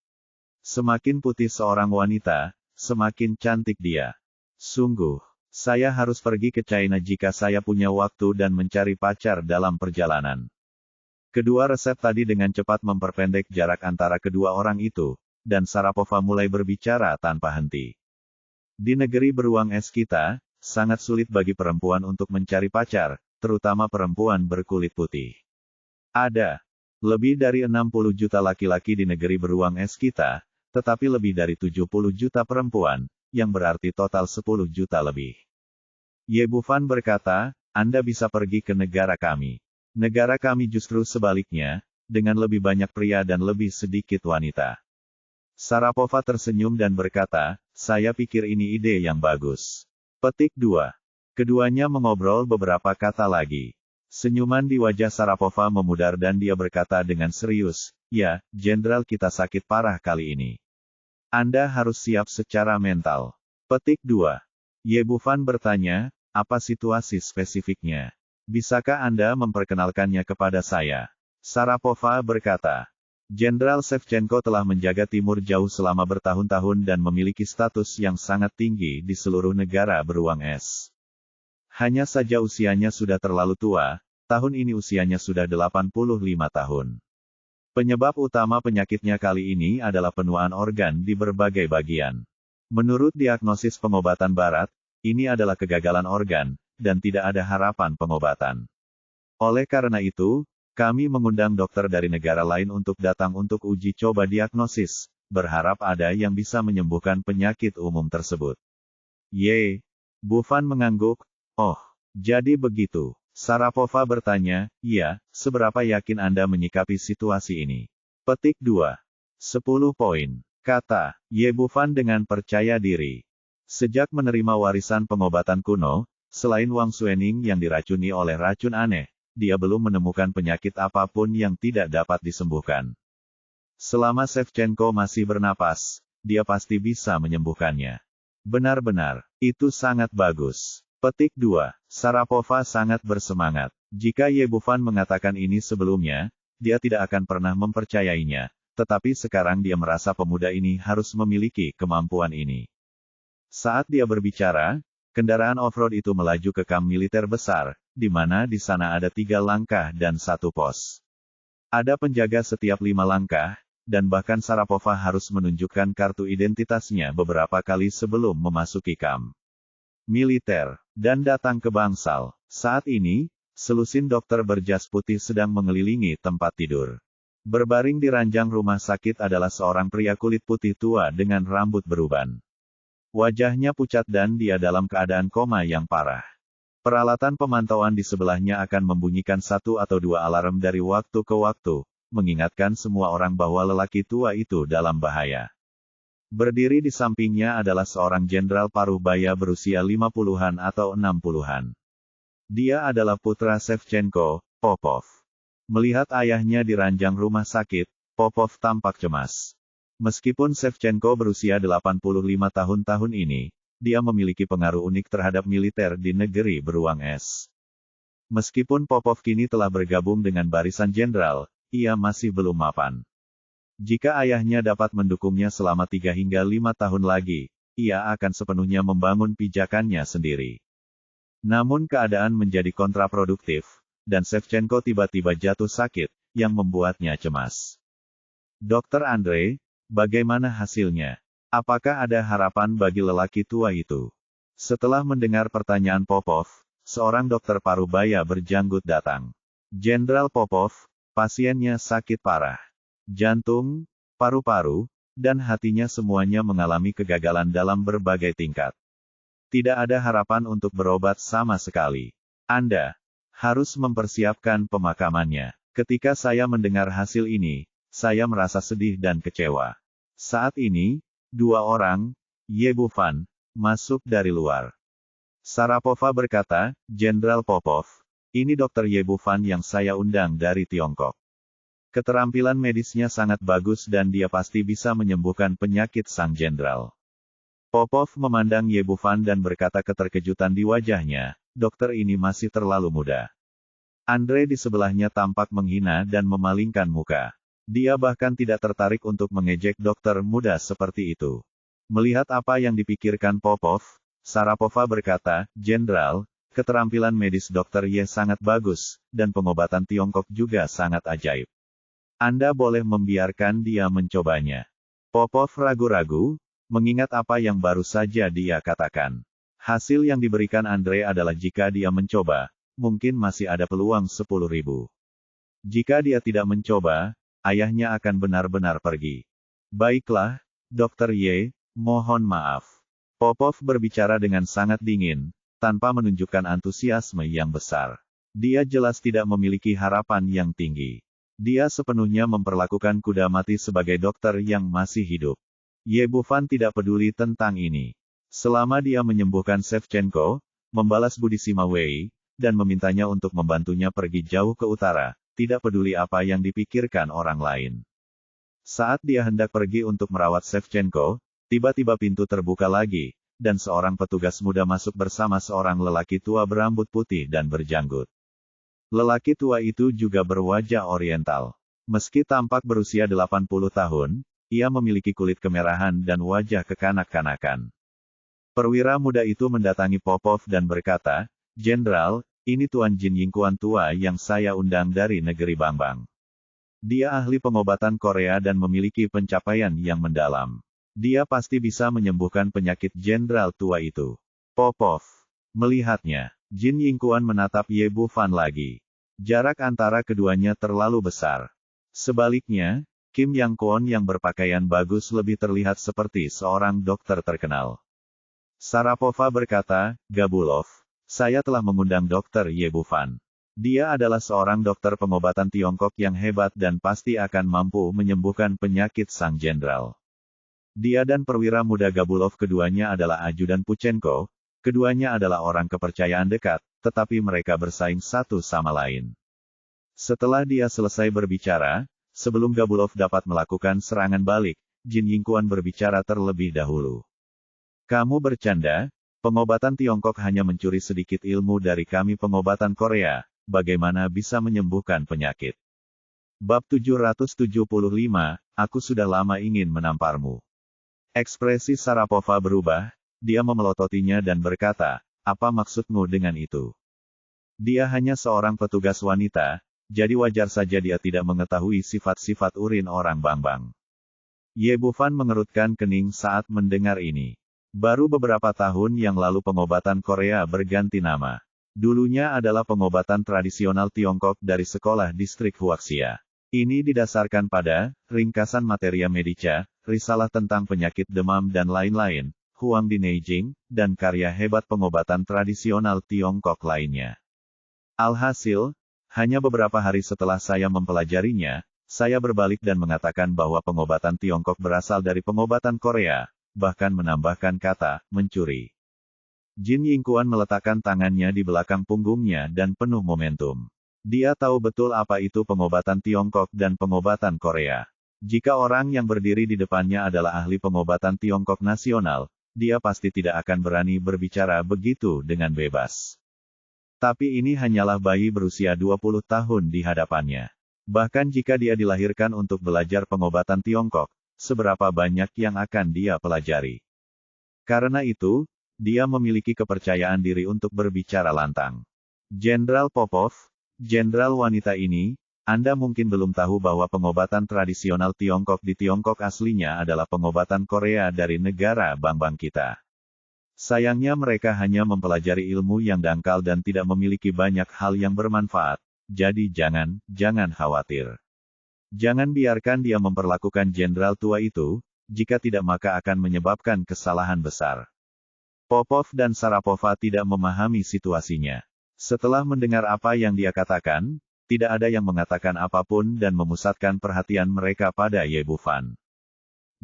Semakin putih seorang wanita, semakin cantik dia. Sungguh, saya harus pergi ke China jika saya punya waktu dan mencari pacar dalam perjalanan. Kedua resep tadi dengan cepat memperpendek jarak antara kedua orang itu, dan Sharapova mulai berbicara tanpa henti. Di negeri beruang es kita, sangat sulit bagi perempuan untuk mencari pacar, terutama perempuan berkulit putih. Ada lebih dari 60 juta laki-laki di negeri beruang es kita, tetapi lebih dari 70 juta perempuan, yang berarti total 10 juta lebih. Ye Bufan berkata, Anda bisa pergi ke negara kami. Negara kami justru sebaliknya, dengan lebih banyak pria dan lebih sedikit wanita. Sharapova tersenyum dan berkata, saya pikir ini ide yang bagus. Petik 2. Keduanya mengobrol beberapa kata lagi. Senyuman di wajah Sharapova memudar dan dia berkata dengan serius, ya, Jenderal kita sakit parah kali ini. Anda harus siap secara mental. Petik 2. Ye Bufan bertanya, apa situasi spesifiknya? Bisakah Anda memperkenalkannya kepada saya? Sharapova berkata, Jenderal Shevchenko telah menjaga Timur Jauh selama bertahun-tahun dan memiliki status yang sangat tinggi di seluruh negara beruang es. Hanya saja usianya sudah terlalu tua, tahun ini usianya sudah 85 tahun. Penyebab utama penyakitnya kali ini adalah penuaan organ di berbagai bagian. Menurut diagnosis pengobatan barat, ini adalah kegagalan organ, dan tidak ada harapan pengobatan. Oleh karena itu, kami mengundang dokter dari negara lain untuk datang untuk uji coba diagnosis, berharap ada yang bisa menyembuhkan penyakit umum tersebut. Ye Bufan mengangguk, oh, jadi begitu. Sharapova bertanya, iya, seberapa yakin Anda menyikapi situasi ini? Petik 2. 10 poin. Kata Ye Bufan dengan percaya diri. Sejak menerima warisan pengobatan kuno, selain Wang Xuening yang diracuni oleh racun aneh, dia belum menemukan penyakit apapun yang tidak dapat disembuhkan. Selama Shevchenko masih bernapas, dia pasti bisa menyembuhkannya. Benar-benar, itu sangat bagus. Petik 2. Sharapova sangat bersemangat. Jika Ye Bufan mengatakan ini sebelumnya, dia tidak akan pernah mempercayainya, tetapi sekarang dia merasa pemuda ini harus memiliki kemampuan ini. Saat dia berbicara, kendaraan off-road itu melaju ke kamp militer besar, di mana di sana ada 3 langkah dan 1 pos. Ada penjaga setiap 5 langkah, dan bahkan Sharapova harus menunjukkan kartu identitasnya beberapa kali sebelum memasuki kamp militer, dan datang ke bangsal. Saat ini, selusin dokter berjas putih sedang mengelilingi tempat tidur. Berbaring di ranjang rumah sakit adalah seorang pria kulit putih tua dengan rambut beruban. Wajahnya pucat dan dia dalam keadaan koma yang parah. Peralatan pemantauan di sebelahnya akan membunyikan 1 atau 2 alarm dari waktu ke waktu, mengingatkan semua orang bahwa lelaki tua itu dalam bahaya. Berdiri di sampingnya adalah seorang jenderal paruh baya berusia 50-an atau 60-an. Dia adalah putra Shevchenko, Popov. Melihat ayahnya di ranjang rumah sakit, Popov tampak cemas. Meskipun Shevchenko berusia 85 tahun ini, dia memiliki pengaruh unik terhadap militer di negeri beruang es. Meskipun Popov kini telah bergabung dengan barisan jenderal, ia masih belum mapan. Jika ayahnya dapat mendukungnya selama 3 hingga 5 tahun lagi, ia akan sepenuhnya membangun pijakannya sendiri. Namun keadaan menjadi kontraproduktif, dan Shevchenko tiba-tiba jatuh sakit, yang membuatnya cemas. Dr. Andre, bagaimana hasilnya? Apakah ada harapan bagi lelaki tua itu? Setelah mendengar pertanyaan Popov, seorang dokter paruh baya berjanggut datang. Jenderal Popov, pasiennya sakit parah. Jantung, paru-paru, dan hatinya semuanya mengalami kegagalan dalam berbagai tingkat. Tidak ada harapan untuk berobat sama sekali. Anda harus mempersiapkan pemakamannya. Ketika saya mendengar hasil ini, saya merasa sedih dan kecewa. Saat ini, 2 orang, Ye Bufan, masuk dari luar. Sharapova berkata, Jenderal Popov, Ini Dr. Ye Bufan yang saya undang dari Tiongkok. Keterampilan medisnya sangat bagus dan dia pasti bisa menyembuhkan penyakit sang jenderal. Popov memandang Ye Bufan dan berkata keterkejutan di wajahnya, dokter ini masih terlalu muda. Andre di sebelahnya tampak menghina dan memalingkan muka. Dia bahkan tidak tertarik untuk mengejek dokter muda seperti itu. Melihat apa yang dipikirkan Popov, Sarapova berkata, Jenderal, keterampilan medis dokter Ye sangat bagus, dan pengobatan Tiongkok juga sangat ajaib. Anda boleh membiarkan dia mencobanya. Popov ragu-ragu, mengingat apa yang baru saja dia katakan. Hasil yang diberikan Andre adalah jika dia mencoba, mungkin masih ada peluang 10.000. Jika dia tidak mencoba, ayahnya akan benar-benar pergi. Baiklah, Dr. Ye, mohon maaf. Popov berbicara dengan sangat dingin, tanpa menunjukkan antusiasme yang besar. Dia jelas tidak memiliki harapan yang tinggi. Dia sepenuhnya memperlakukan kuda mati sebagai dokter yang masih hidup. Ye Bufan tidak peduli tentang ini. Selama dia menyembuhkan Shevchenko, membalas budi Sima Wei, dan memintanya untuk membantunya pergi jauh ke utara, tidak peduli apa yang dipikirkan orang lain. Saat dia hendak pergi untuk merawat Shevchenko, tiba-tiba pintu terbuka lagi, dan seorang petugas muda masuk bersama seorang lelaki tua berambut putih dan berjanggut. Lelaki tua itu juga berwajah oriental. Meski tampak berusia 80 tahun, ia memiliki kulit kemerahan dan wajah kekanak-kanakan. Perwira muda itu mendatangi Popov dan berkata, Jenderal, ini Tuan Jin Yingkuan tua yang saya undang dari negeri Bangbang. Dia ahli pengobatan Korea dan memiliki pencapaian yang mendalam. Dia pasti bisa menyembuhkan penyakit jenderal tua itu. Popov melihatnya. Jin Yingkuan menatap Ye Bufan lagi. Jarak antara keduanya terlalu besar. Sebaliknya, Kim Yang Kwon yang berpakaian bagus lebih terlihat seperti seorang dokter terkenal. Sarapova berkata, Gabulov, saya telah mengundang Dr. Ye Bufan. Dia adalah seorang dokter pengobatan Tiongkok yang hebat dan pasti akan mampu menyembuhkan penyakit sang jenderal. Dia dan perwira muda Gabulov keduanya adalah ajudan Puchenko. Keduanya adalah orang kepercayaan dekat, tetapi mereka bersaing satu sama lain. Setelah dia selesai berbicara, sebelum Gabulov dapat melakukan serangan balik, Jin Yingkuan berbicara terlebih dahulu. Kamu bercanda, pengobatan Tiongkok hanya mencuri sedikit ilmu dari kami pengobatan Korea, bagaimana bisa menyembuhkan penyakit. Bab 775, aku sudah lama ingin menamparmu. Ekspresi Sarapova berubah. Dia memelototinya dan berkata, apa maksudmu dengan itu? Dia hanya seorang petugas wanita, jadi wajar saja dia tidak mengetahui sifat-sifat urin orang Bangbang. Ye Bufan mengerutkan kening saat mendengar ini. Baru beberapa tahun yang lalu pengobatan Korea berganti nama. Dulunya adalah pengobatan tradisional Tiongkok dari sekolah distrik Huaxia. Ini didasarkan pada ringkasan materia medica, risalah tentang penyakit demam dan lain-lain, Huang di Neijing, dan karya hebat pengobatan tradisional Tiongkok lainnya. Alhasil, hanya beberapa hari setelah saya mempelajarinya, saya berbalik dan mengatakan bahwa pengobatan Tiongkok berasal dari pengobatan Korea, bahkan menambahkan kata, mencuri. Jin Yingkuan meletakkan tangannya di belakang punggungnya dan penuh momentum. Dia tahu betul apa itu pengobatan Tiongkok dan pengobatan Korea. Jika orang yang berdiri di depannya adalah ahli pengobatan Tiongkok nasional, dia pasti tidak akan berani berbicara begitu dengan bebas. Tapi ini hanyalah bayi berusia 20 tahun di hadapannya. Bahkan jika dia dilahirkan untuk belajar pengobatan Tiongkok, seberapa banyak yang akan dia pelajari. Karena itu, dia memiliki kepercayaan diri untuk berbicara lantang. Jenderal Popov, jenderal wanita ini, Anda mungkin belum tahu bahwa pengobatan tradisional Tiongkok di Tiongkok aslinya adalah pengobatan Korea dari negara Bangbang kita. Sayangnya mereka hanya mempelajari ilmu yang dangkal dan tidak memiliki banyak hal yang bermanfaat, jadi jangan khawatir. Jangan biarkan dia memperlakukan jenderal tua itu, jika tidak maka akan menyebabkan kesalahan besar. Popov dan Sarapova tidak memahami situasinya. Setelah mendengar apa yang dia katakan, tidak ada yang mengatakan apapun dan memusatkan perhatian mereka pada Ye Bufan.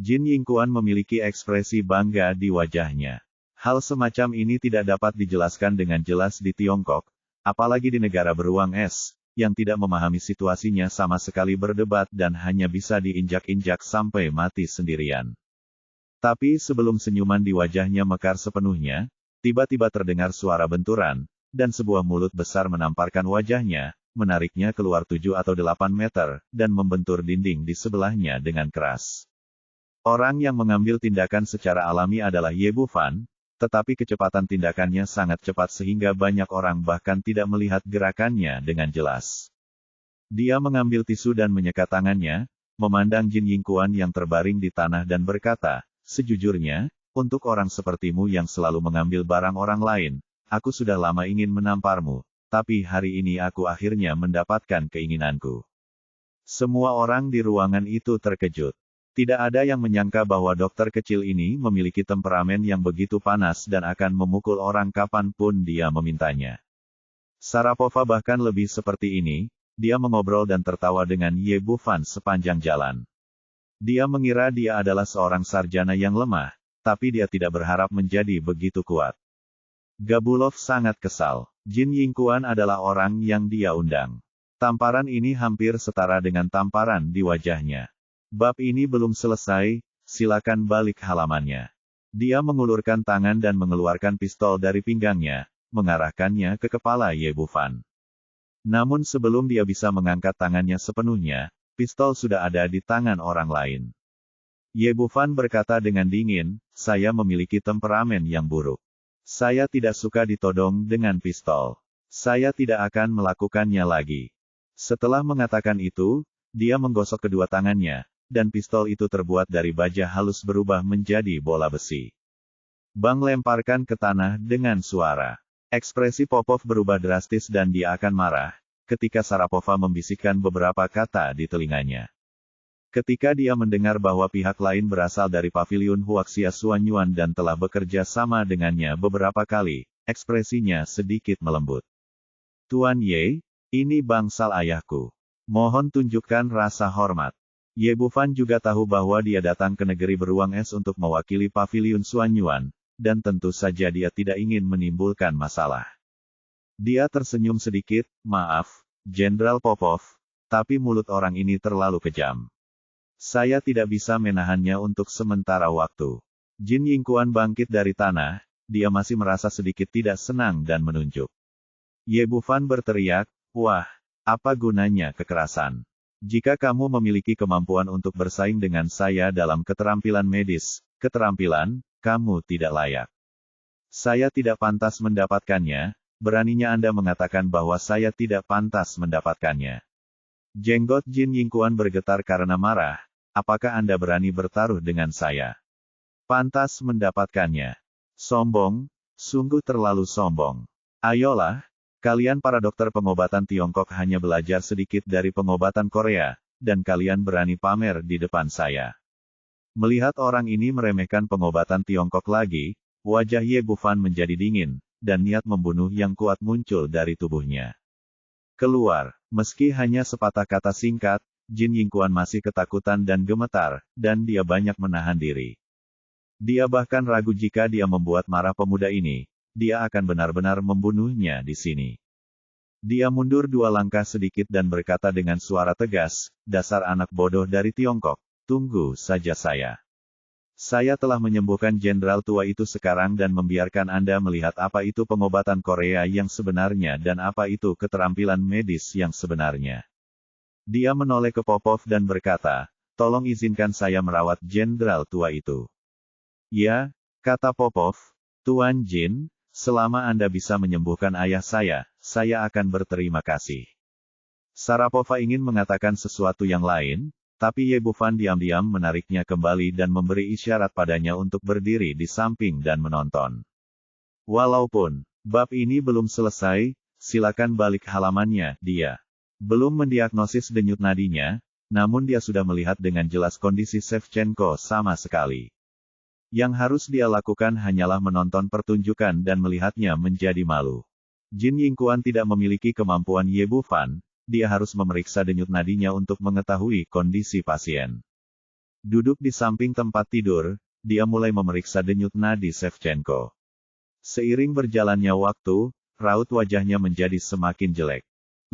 Jin Yingkuan memiliki ekspresi bangga di wajahnya. Hal semacam ini tidak dapat dijelaskan dengan jelas di Tiongkok, apalagi di negara beruang es, yang tidak memahami situasinya sama sekali berdebat dan hanya bisa diinjak-injak sampai mati sendirian. Tapi sebelum senyuman di wajahnya mekar sepenuhnya, tiba-tiba terdengar suara benturan, dan sebuah mulut besar menamparkan wajahnya, menariknya keluar 7 atau 8 meter, dan membentur dinding di sebelahnya dengan keras. Orang yang mengambil tindakan secara alami adalah Ye Bufan, tetapi kecepatan tindakannya sangat cepat sehingga banyak orang bahkan tidak melihat gerakannya dengan jelas. Dia mengambil tisu dan menyekat tangannya, memandang Jin Yingquan yang terbaring di tanah dan berkata, "Sejujurnya, untuk orang sepertimu yang selalu mengambil barang orang lain, aku sudah lama ingin menamparmu, tapi hari ini aku akhirnya mendapatkan keinginanku." Semua orang di ruangan itu terkejut. Tidak ada yang menyangka bahwa dokter kecil ini memiliki temperamen yang begitu panas dan akan memukul orang kapanpun dia memintanya. Sharapova bahkan lebih seperti ini, dia mengobrol dan tertawa dengan Ye Bufan sepanjang jalan. Dia mengira dia adalah seorang sarjana yang lemah, tapi dia tidak berharap menjadi begitu kuat. Gabulov sangat kesal. Jin Yingquan adalah orang yang dia undang. Tamparan ini hampir setara dengan tamparan di wajahnya. Bab ini belum selesai, silakan balik halamannya. Dia mengulurkan tangan dan mengeluarkan pistol dari pinggangnya, mengarahkannya ke kepala Ye Bufan. Namun sebelum dia bisa mengangkat tangannya sepenuhnya, pistol sudah ada di tangan orang lain. Ye Bufan berkata dengan dingin, "Saya memiliki temperamen yang buruk. Saya tidak suka ditodong dengan pistol. Saya tidak akan melakukannya lagi." Setelah mengatakan itu, dia menggosok kedua tangannya, dan pistol itu terbuat dari baja halus berubah menjadi bola besi. Bang lemparkan ke tanah dengan suara. Ekspresi Popov berubah drastis dan dia akan marah, ketika Sharapova membisikkan beberapa kata di telinganya. Ketika dia mendengar bahwa pihak lain berasal dari paviliun Huaxia Suanyuan dan telah bekerja sama dengannya beberapa kali, ekspresinya sedikit melembut. "Tuan Ye, ini bangsal ayahku. Mohon tunjukkan rasa hormat." Ye Bufan juga tahu bahwa dia datang ke negeri beruang es untuk mewakili paviliun Suanyuan, dan tentu saja dia tidak ingin menimbulkan masalah. Dia tersenyum sedikit, "Maaf, Jenderal Popov, tapi mulut orang ini terlalu kejam. Saya tidak bisa menahannya untuk sementara waktu." Jin Yingquan bangkit dari tanah, dia masih merasa sedikit tidak senang dan menunjuk. Ye Bufan berteriak, "Wah, apa gunanya kekerasan? Jika kamu memiliki kemampuan untuk bersaing dengan saya dalam keterampilan medis, kamu tidak layak. Saya tidak pantas mendapatkannya, beraninya Anda mengatakan bahwa saya tidak pantas mendapatkannya." Jenggot Jin Yingquan bergetar karena marah, "Apakah Anda berani bertaruh dengan saya? Pantas mendapatkannya? Sombong, sungguh terlalu sombong. Ayolah, kalian para dokter pengobatan Tiongkok hanya belajar sedikit dari pengobatan Korea, dan kalian berani pamer di depan saya." Melihat orang ini meremehkan pengobatan Tiongkok lagi, wajah Ye Bufan menjadi dingin, dan niat membunuh yang kuat muncul dari tubuhnya. "Keluar." Meski hanya sepatah kata singkat, Jin Yingquan masih ketakutan dan gemetar, dan dia banyak menahan diri. Dia bahkan ragu jika dia membuat marah pemuda ini, dia akan benar-benar membunuhnya di sini. Dia mundur 2 langkah sedikit dan berkata dengan suara tegas, "Dasar anak bodoh dari Tiongkok. Tunggu saja saya. Saya telah menyembuhkan jenderal tua itu sekarang dan membiarkan Anda melihat apa itu pengobatan Korea yang sebenarnya dan apa itu keterampilan medis yang sebenarnya." Dia menoleh ke Popov dan berkata, "Tolong izinkan saya merawat jenderal tua itu." "Ya," kata Popov, "Tuan Jin, selama Anda bisa menyembuhkan ayah saya akan berterima kasih." Sharapova ingin mengatakan sesuatu yang lain, tapi Ye Bufan diam-diam menariknya kembali dan memberi isyarat padanya untuk berdiri di samping dan menonton. "Walaupun bab ini belum selesai, silakan balik halamannya." Dia belum mendiagnosis denyut nadinya, namun dia sudah melihat dengan jelas kondisi Shevchenko sama sekali. Yang harus dia lakukan hanyalah menonton pertunjukan dan melihatnya menjadi malu. Jin Yingquan tidak memiliki kemampuan Ye Bufan, dia harus memeriksa denyut nadinya untuk mengetahui kondisi pasien. Duduk di samping tempat tidur, dia mulai memeriksa denyut nadi Shevchenko. Seiring berjalannya waktu, raut wajahnya menjadi semakin jelek.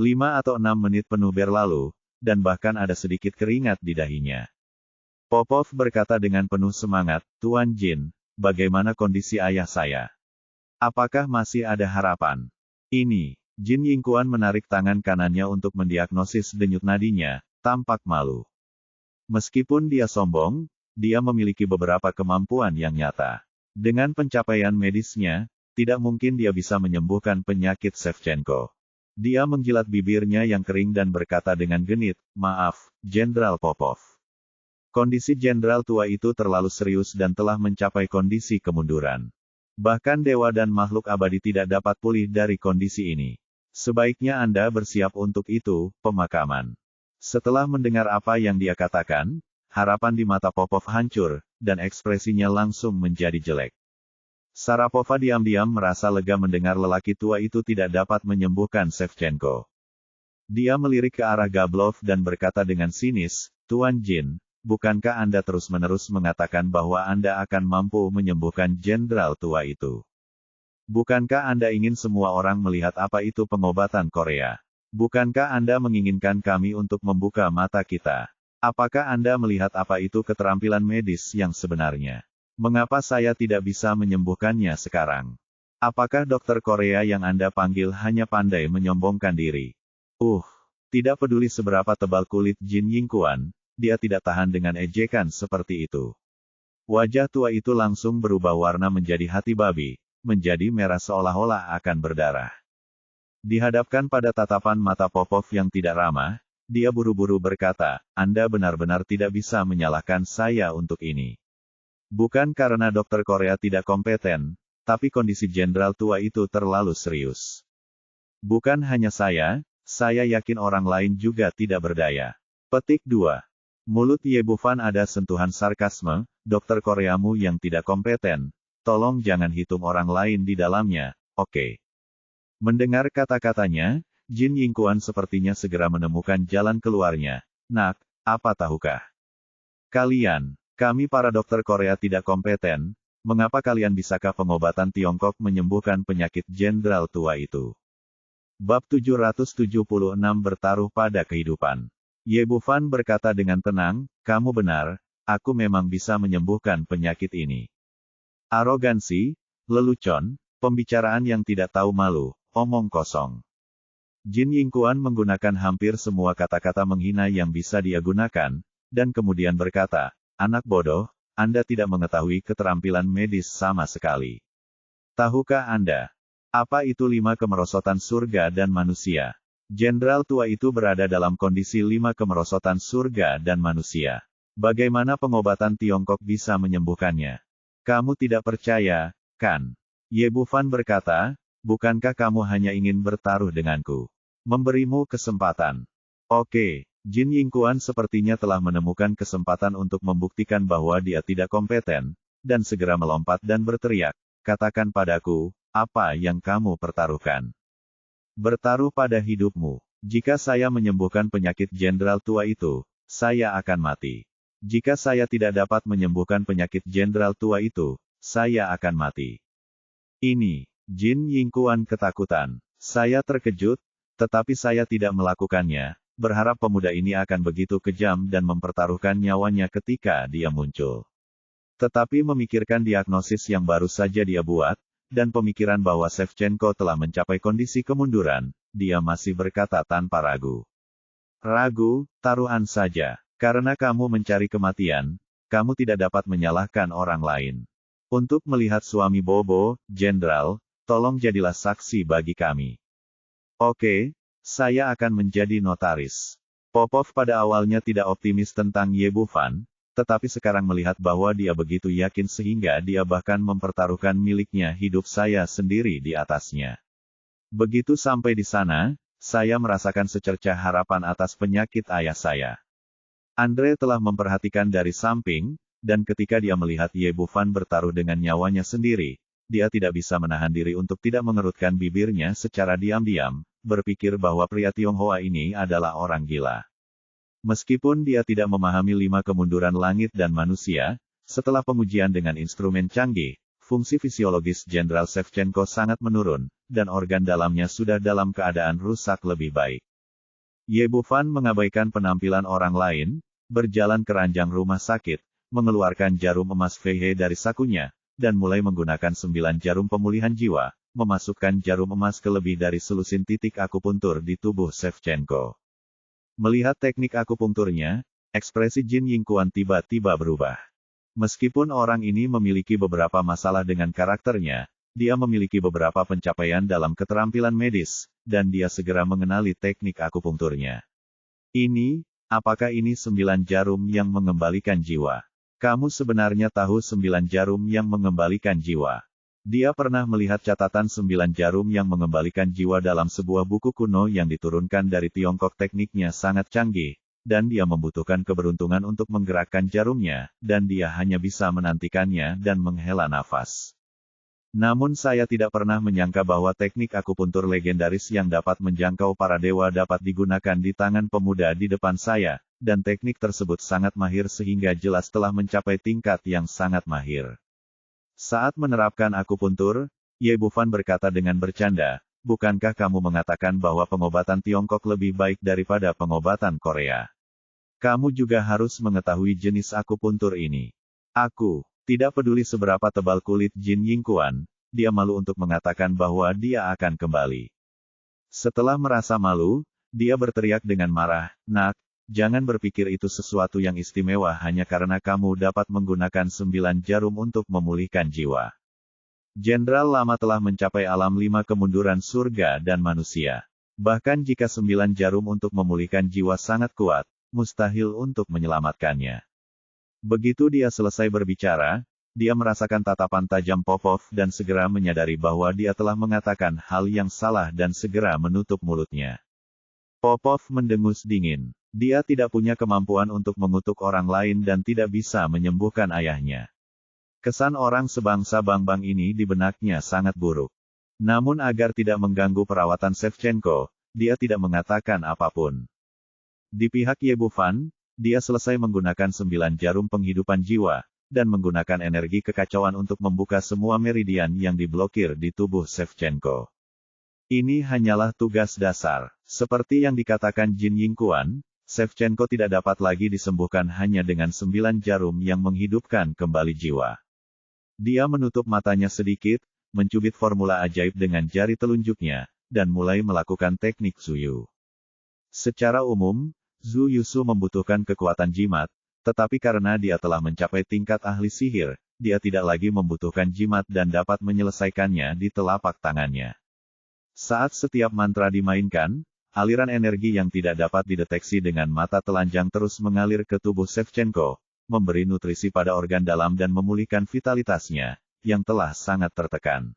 5 atau 6 menit penuh berlalu, dan bahkan ada sedikit keringat di dahinya. Popov berkata dengan penuh semangat, Tuan Jin, bagaimana kondisi ayah saya? Apakah masih ada harapan? Ini, Jin Yingquan menarik tangan kanannya untuk mendiagnosis denyut nadinya, tampak malu. Meskipun dia sombong, dia memiliki beberapa kemampuan yang nyata. Dengan pencapaian medisnya, tidak mungkin dia bisa menyembuhkan penyakit Shevchenko. Dia menjilat bibirnya yang kering dan berkata dengan genit, maaf, Jenderal Popov. Kondisi jenderal tua itu terlalu serius dan telah mencapai kondisi kemunduran. Bahkan dewa dan makhluk abadi tidak dapat pulih dari kondisi ini. Sebaiknya Anda bersiap untuk itu, pemakaman. Setelah mendengar apa yang dia katakan, harapan di mata Popov hancur, dan ekspresinya langsung menjadi jelek. Sarapova diam-diam merasa lega mendengar lelaki tua itu tidak dapat menyembuhkan Shevchenko. Dia melirik ke arah Gablov dan berkata dengan sinis, Tuan Jin, bukankah Anda terus-menerus mengatakan bahwa Anda akan mampu menyembuhkan jenderal tua itu? Bukankah Anda ingin semua orang melihat apa itu pengobatan Korea? Bukankah Anda menginginkan kami untuk membuka mata kita? Apakah Anda melihat apa itu keterampilan medis yang sebenarnya? Mengapa saya tidak bisa menyembuhkannya sekarang? Apakah dokter Korea yang Anda panggil hanya pandai menyombongkan diri? Tidak peduli seberapa tebal kulit Jin Yingquan, dia tidak tahan dengan ejekan seperti itu. Wajah tua itu langsung berubah warna menjadi hati babi, menjadi merah seolah-olah akan berdarah. Dihadapkan pada tatapan mata Popov yang tidak ramah, dia buru-buru berkata, Anda benar-benar tidak bisa menyalahkan saya untuk ini. Bukan karena dokter Korea tidak kompeten, tapi kondisi jenderal tua itu terlalu serius. Bukan hanya saya yakin orang lain juga tidak berdaya. Petik 2. Mulut Ye Bufan ada sentuhan sarkasme, dokter Koreamu yang tidak kompeten, tolong jangan hitung orang lain di dalamnya, oke? Mendengar kata-katanya, Jin Yingquan sepertinya segera menemukan jalan keluarnya. Nak, apa tahukah? Kami para dokter Korea tidak kompeten, mengapa kalian bisakah pengobatan Tiongkok menyembuhkan penyakit jenderal tua itu? Bab 776 bertaruh pada kehidupan. Ye Bufan berkata dengan tenang, kamu benar, aku memang bisa menyembuhkan penyakit ini. Arogansi, lelucon, pembicaraan yang tidak tahu malu, omong kosong. Jin Yingquan menggunakan hampir semua kata-kata menghina yang bisa dia gunakan, dan kemudian berkata, anak bodoh, Anda tidak mengetahui keterampilan medis sama sekali. Tahukah Anda, apa itu 5 kemerosotan surga dan manusia? Jenderal tua itu berada dalam kondisi 5 kemerosotan surga dan manusia. Bagaimana pengobatan Tiongkok bisa menyembuhkannya? Kamu tidak percaya, kan? Ye Bufan berkata, bukankah kamu hanya ingin bertaruh denganku? Memberimu kesempatan. Oke. Jin Yingquan sepertinya telah menemukan kesempatan untuk membuktikan bahwa dia tidak kompeten, dan segera melompat dan berteriak, katakan padaku, apa yang kamu pertaruhkan? Bertaruh pada hidupmu. Jika saya menyembuhkan penyakit jenderal tua itu, saya akan mati. Jika saya tidak dapat menyembuhkan penyakit jenderal tua itu, saya akan mati. Ini, Jin Yingquan ketakutan. Saya terkejut, tetapi saya tidak melakukannya. Berharap pemuda ini akan begitu kejam dan mempertaruhkan nyawanya ketika dia muncul. Tetapi memikirkan diagnosis yang baru saja dia buat, dan pemikiran bahwa Shevchenko telah mencapai kondisi kemunduran, dia masih berkata tanpa ragu. Ragu, taruhan saja. Karena kamu mencari kematian, kamu tidak dapat menyalahkan orang lain. Untuk melihat suami Bobo, Jenderal, tolong jadilah saksi bagi kami. Oke. Saya akan menjadi notaris. Popov pada awalnya tidak optimis tentang Ye Bufan, tetapi sekarang melihat bahwa dia begitu yakin sehingga dia bahkan mempertaruhkan miliknya hidup saya sendiri di atasnya. Begitu sampai di sana, saya merasakan secercah harapan atas penyakit ayah saya. Andre telah memperhatikan dari samping, dan ketika dia melihat Ye Bufan bertaruh dengan nyawanya sendiri, dia tidak bisa menahan diri untuk tidak mengerutkan bibirnya secara diam-diam, berpikir bahwa pria Tionghoa ini adalah orang gila. Meskipun dia tidak memahami 5 kemunduran langit dan manusia, setelah pengujian dengan instrumen canggih, fungsi fisiologis Jenderal Shevchenko sangat menurun, dan organ dalamnya sudah dalam keadaan rusak lebih baik. Ye Bufan mengabaikan penampilan orang lain, berjalan ke ranjang rumah sakit, mengeluarkan jarum emas Feihe dari sakunya, dan mulai menggunakan 9 jarum pemulihan jiwa, memasukkan jarum emas ke lebih dari selusin titik akupuntur di tubuh Shevchenko. Melihat teknik akupunkturnya, ekspresi Jin Yingquan tiba-tiba berubah. Meskipun orang ini memiliki beberapa masalah dengan karakternya, dia memiliki beberapa pencapaian dalam keterampilan medis, dan dia segera mengenali teknik akupunkturnya. Apakah ini 9 jarum yang mengembalikan jiwa? Kamu sebenarnya tahu 9 jarum yang mengembalikan jiwa? Dia pernah melihat catatan 9 jarum yang mengembalikan jiwa dalam sebuah buku kuno yang diturunkan dari Tiongkok. Tekniknya sangat canggih, dan dia membutuhkan keberuntungan untuk menggerakkan jarumnya, dan dia hanya bisa menantikannya dan menghela nafas. Namun saya tidak pernah menyangka bahwa teknik akupuntur legendaris yang dapat menjangkau para dewa dapat digunakan di tangan pemuda di depan saya, dan teknik tersebut sangat mahir sehingga jelas telah mencapai tingkat yang sangat mahir. Saat menerapkan akupuntur, Ye Bufan berkata dengan bercanda, bukankah kamu mengatakan bahwa pengobatan Tiongkok lebih baik daripada pengobatan Korea? Kamu juga harus mengetahui jenis akupuntur ini. Aku tidak peduli seberapa tebal kulit Jin Yingquan, dia malu untuk mengatakan bahwa dia akan kembali. Setelah merasa malu, dia berteriak dengan marah, "Nak, jangan berpikir itu sesuatu yang istimewa hanya karena kamu dapat menggunakan 9 jarum untuk memulihkan jiwa. Jenderal lama telah mencapai alam 5 kemunduran surga dan manusia. Bahkan jika 9 jarum untuk memulihkan jiwa sangat kuat, mustahil untuk menyelamatkannya." Begitu dia selesai berbicara, dia merasakan tatapan tajam Popov dan segera menyadari bahwa dia telah mengatakan hal yang salah dan segera menutup mulutnya. Popov mendengus dingin. Dia tidak punya kemampuan untuk mengutuk orang lain dan tidak bisa menyembuhkan ayahnya. Kesan orang sebangsa Bangbang ini di benaknya sangat buruk. Namun agar tidak mengganggu perawatan Shevchenko, dia tidak mengatakan apapun. Di pihak Ye Bufan, dia selesai menggunakan 9 jarum penghidupan jiwa, dan menggunakan energi kekacauan untuk membuka semua meridian yang diblokir di tubuh Shevchenko. Ini hanyalah tugas dasar. Seperti yang dikatakan Jin Yingquan, Shevchenko tidak dapat lagi disembuhkan hanya dengan 9 jarum yang menghidupkan kembali jiwa. Dia menutup matanya sedikit, mencubit formula ajaib dengan jari telunjuknya, dan mulai melakukan teknik Zuyu. Secara umum, Zhu Yusu membutuhkan kekuatan jimat, tetapi karena dia telah mencapai tingkat ahli sihir, dia tidak lagi membutuhkan jimat dan dapat menyelesaikannya di telapak tangannya. Saat setiap mantra dimainkan, aliran energi yang tidak dapat dideteksi dengan mata telanjang terus mengalir ke tubuh Shevchenko, memberi nutrisi pada organ dalam dan memulihkan vitalitasnya, yang telah sangat tertekan.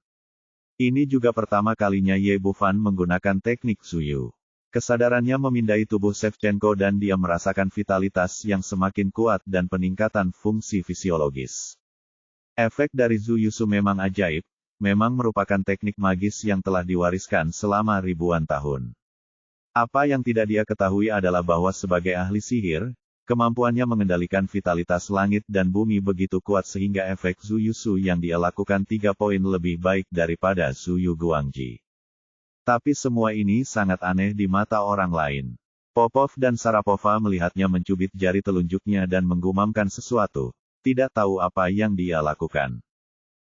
Ini juga pertama kalinya Ye Bufan menggunakan teknik Zuyu. Kesadarannya memindai tubuh Shevchenko dan dia merasakan vitalitas yang semakin kuat dan peningkatan fungsi fisiologis. Efek dari Zhu Yusu memang ajaib, memang merupakan teknik magis yang telah diwariskan selama ribuan tahun. Apa yang tidak dia ketahui adalah bahwa sebagai ahli sihir, kemampuannya mengendalikan vitalitas langit dan bumi begitu kuat sehingga efek Zhu Yusu yang dia lakukan 3 poin lebih baik daripada Zhu Yu Guangji. Tapi semua ini sangat aneh di mata orang lain. Popov dan Sharapova melihatnya mencubit jari telunjuknya dan menggumamkan sesuatu, tidak tahu apa yang dia lakukan.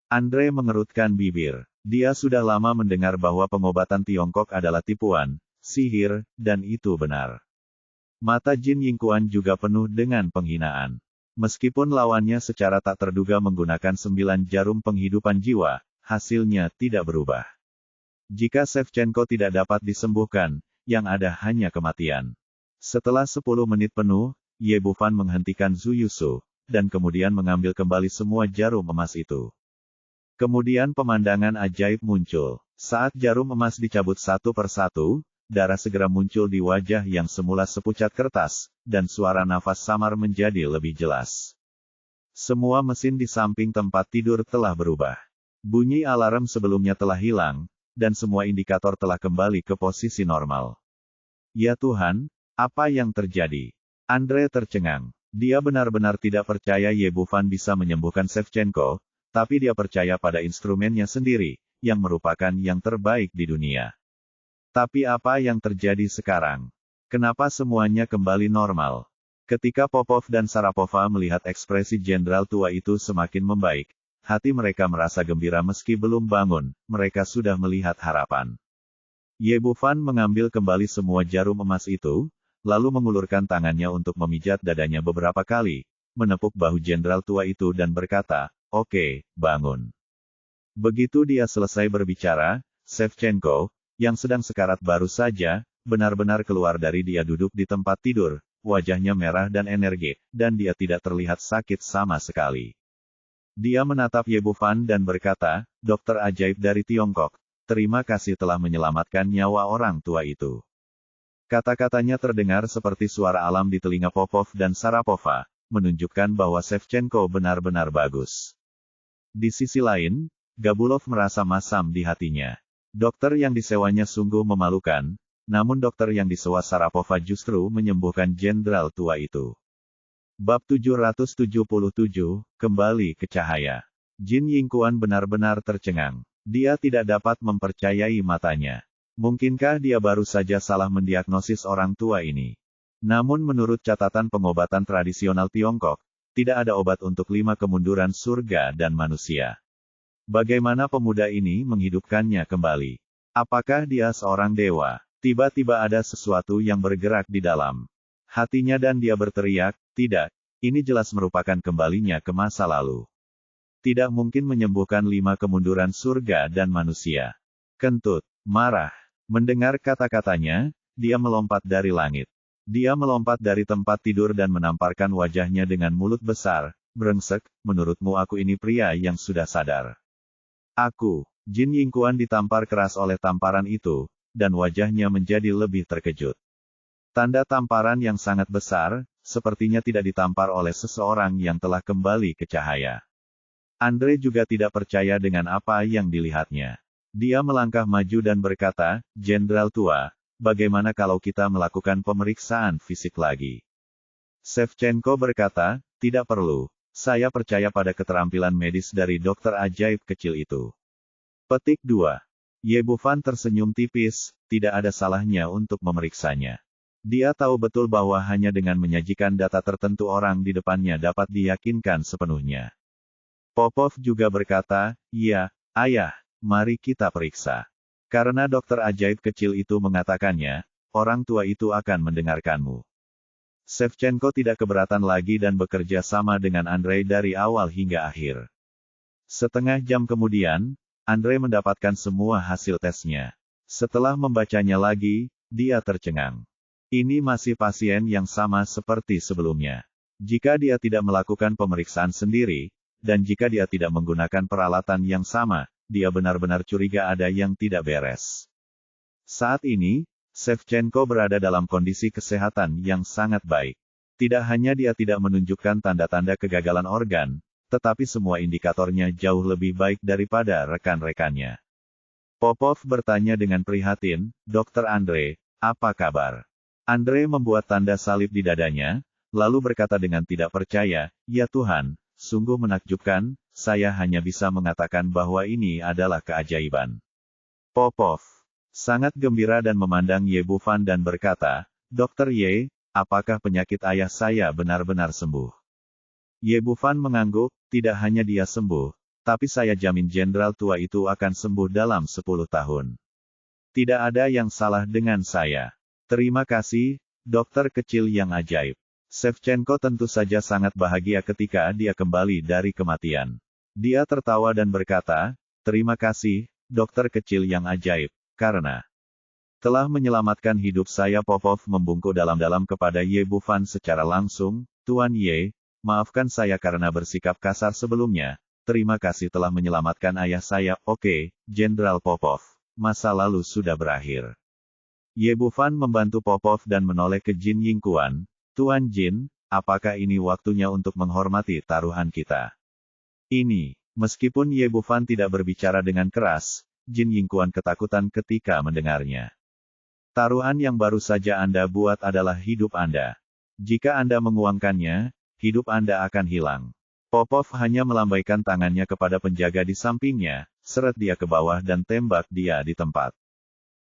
Andre mengerutkan bibir. Dia sudah lama mendengar bahwa pengobatan Tiongkok adalah tipuan, sihir, dan itu benar. Mata Jin Yingquan juga penuh dengan penghinaan. Meskipun lawannya secara tak terduga menggunakan 9 jarum penghidupan jiwa, hasilnya tidak berubah. Jika Shevchenko tidak dapat disembuhkan, yang ada hanya kematian. Setelah 10 menit penuh, Ye Bufan menghentikan Zhu Yusu, dan kemudian mengambil kembali semua jarum emas itu. Kemudian pemandangan ajaib muncul. Saat jarum emas dicabut satu persatu, darah segera muncul di wajah yang semula sepucat kertas, dan suara nafas samar menjadi lebih jelas. Semua mesin di samping tempat tidur telah berubah. Bunyi alarm sebelumnya telah hilang, dan semua indikator telah kembali ke posisi normal. Ya Tuhan, apa yang terjadi? Andre tercengang. Dia benar-benar tidak percaya Ye Bufan bisa menyembuhkan Shevchenko, tapi dia percaya pada instrumennya sendiri, yang merupakan yang terbaik di dunia. Tapi apa yang terjadi sekarang? Kenapa semuanya kembali normal? Ketika Popov dan Sharapova melihat ekspresi jenderal tua itu semakin membaik, hati mereka merasa gembira meski belum bangun, mereka sudah melihat harapan. Ye Bufan mengambil kembali semua jarum emas itu, lalu mengulurkan tangannya untuk memijat dadanya beberapa kali, menepuk bahu jenderal tua itu dan berkata, "Oke, bangun." Begitu dia selesai berbicara, Shevchenko, yang sedang sekarat baru saja, benar-benar keluar dari dia duduk di tempat tidur, wajahnya merah dan energik, dan dia tidak terlihat sakit sama sekali. Dia menatap Ye Bufan dan berkata, "Dokter ajaib dari Tiongkok, terima kasih telah menyelamatkan nyawa orang tua itu." Kata-katanya terdengar seperti suara alam di telinga Popov dan Sharapova, menunjukkan bahwa Shevchenko benar-benar bagus. Di sisi lain, Gabulov merasa masam di hatinya. Dokter yang disewanya sungguh memalukan, namun dokter yang disewa Sharapova justru menyembuhkan jenderal tua itu. Bab 777, kembali ke cahaya. Jin Yingquan benar-benar tercengang. Dia tidak dapat mempercayai matanya. Mungkinkah dia baru saja salah mendiagnosis orang tua ini? Namun menurut catatan pengobatan tradisional Tiongkok, tidak ada obat untuk 5 kemunduran surga dan manusia. Bagaimana pemuda ini menghidupkannya kembali? Apakah dia seorang dewa? Tiba-tiba ada sesuatu yang bergerak di dalam hatinya dan dia berteriak, "Tidak, ini jelas merupakan kembalinya ke masa lalu. Tidak mungkin menyembuhkan 5 kemunduran surga dan manusia." Kentut, marah. Mendengar kata-katanya, dia melompat dari langit. Dia melompat dari tempat tidur dan menamparkan wajahnya dengan mulut besar, "Brengsek, menurutmu aku ini pria yang sudah sadar?" "Aku." Jin Yingquan ditampar keras oleh tamparan itu, dan wajahnya menjadi lebih terkejut. Tanda tamparan yang sangat besar, sepertinya tidak ditampar oleh seseorang yang telah kembali ke cahaya. Andre juga tidak percaya dengan apa yang dilihatnya. Dia melangkah maju dan berkata, "Jenderal tua, bagaimana kalau kita melakukan pemeriksaan fisik lagi?" Shevchenko berkata, "Tidak perlu. Saya percaya pada keterampilan medis dari dokter ajaib kecil itu." Petik 2. Ye Bufan tersenyum tipis, tidak ada salahnya untuk memeriksanya. Dia tahu betul bahwa hanya dengan menyajikan data tertentu orang di depannya dapat diyakinkan sepenuhnya. Popov juga berkata, "Iya, ayah, mari kita periksa." Karena dokter ajaib kecil itu mengatakannya, orang tua itu akan mendengarkanmu. Shevchenko tidak keberatan lagi dan bekerja sama dengan Andrei dari awal hingga akhir. Setengah jam kemudian, Andrei mendapatkan semua hasil tesnya. Setelah membacanya lagi, dia tercengang. Ini masih pasien yang sama seperti sebelumnya. Jika dia tidak melakukan pemeriksaan sendiri, dan jika dia tidak menggunakan peralatan yang sama, dia benar-benar curiga ada yang tidak beres. Saat ini, Shevchenko berada dalam kondisi kesehatan yang sangat baik. Tidak hanya dia tidak menunjukkan tanda-tanda kegagalan organ, tetapi semua indikatornya jauh lebih baik daripada rekan-rekannya. Popov bertanya dengan prihatin, "Dokter Andre, apa kabar?" Andre membuat tanda salib di dadanya, lalu berkata dengan tidak percaya, "Ya Tuhan, sungguh menakjubkan, saya hanya bisa mengatakan bahwa ini adalah keajaiban." Popov sangat gembira dan memandang Ye Bufan dan berkata, "Dokter Ye, apakah penyakit ayah saya benar-benar sembuh?" Ye Bufan mengangguk, "Tidak hanya dia sembuh, tapi saya jamin jenderal tua itu akan sembuh dalam 10 tahun. Tidak ada yang salah dengan saya. Terima kasih, dokter kecil yang ajaib." Shevchenko tentu saja sangat bahagia ketika dia kembali dari kematian. Dia tertawa dan berkata, "Terima kasih, dokter kecil yang ajaib, karena telah menyelamatkan hidup saya." Popov membungkuk dalam-dalam kepada Ye Bufan secara langsung, "Tuan Ye, maafkan saya karena bersikap kasar sebelumnya. Terima kasih telah menyelamatkan ayah saya." "Oke, Jenderal Popov, masa lalu sudah berakhir." Ye Bufan membantu Popov dan menoleh ke Jin Yingquan, "Tuan Jin, apakah ini waktunya untuk menghormati taruhan kita?" Ini, meskipun Ye Bufan tidak berbicara dengan keras, Jin Yingquan ketakutan ketika mendengarnya. "Taruhan yang baru saja Anda buat adalah hidup Anda. Jika Anda menguangkannya, hidup Anda akan hilang." Popov hanya melambaikan tangannya kepada penjaga di sampingnya, seret dia ke bawah dan tembak dia di tempat.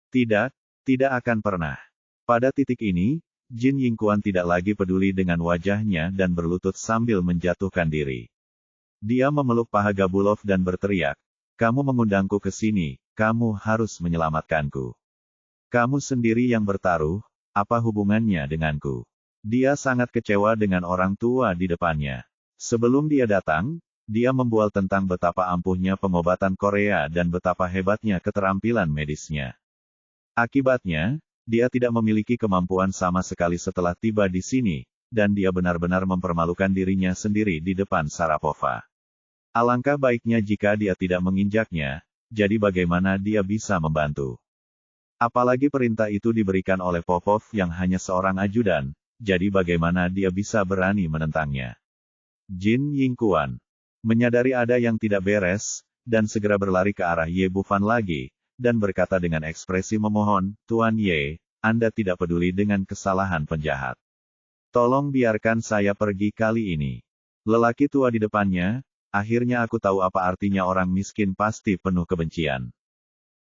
Tidak, tidak akan pernah. Pada titik ini, Jin Yingquan tidak lagi peduli dengan wajahnya dan berlutut sambil menjatuhkan diri. Dia memeluk paha Gabulov dan berteriak, "Kamu mengundangku ke sini, kamu harus menyelamatkanku. Kamu sendiri yang bertaruh, apa hubungannya denganku?" Dia sangat kecewa dengan orang tua di depannya. Sebelum dia datang, dia membual tentang betapa ampuhnya pengobatan Korea dan betapa hebatnya keterampilan medisnya. Akibatnya, dia tidak memiliki kemampuan sama sekali setelah tiba di sini, dan dia benar-benar mempermalukan dirinya sendiri di depan Sharapova. Alangkah baiknya jika dia tidak menginjaknya, jadi bagaimana dia bisa membantu? Apalagi perintah itu diberikan oleh Popov yang hanya seorang ajudan, jadi bagaimana dia bisa berani menentangnya? Jin Yingquan menyadari ada yang tidak beres, dan segera berlari ke arah Ye Bufan lagi, dan berkata dengan ekspresi memohon, "Tuan Ye, Anda tidak peduli dengan kesalahan penjahat. Tolong biarkan saya pergi kali ini." Lelaki tua di depannya, "Akhirnya aku tahu apa artinya orang miskin pasti penuh kebencian."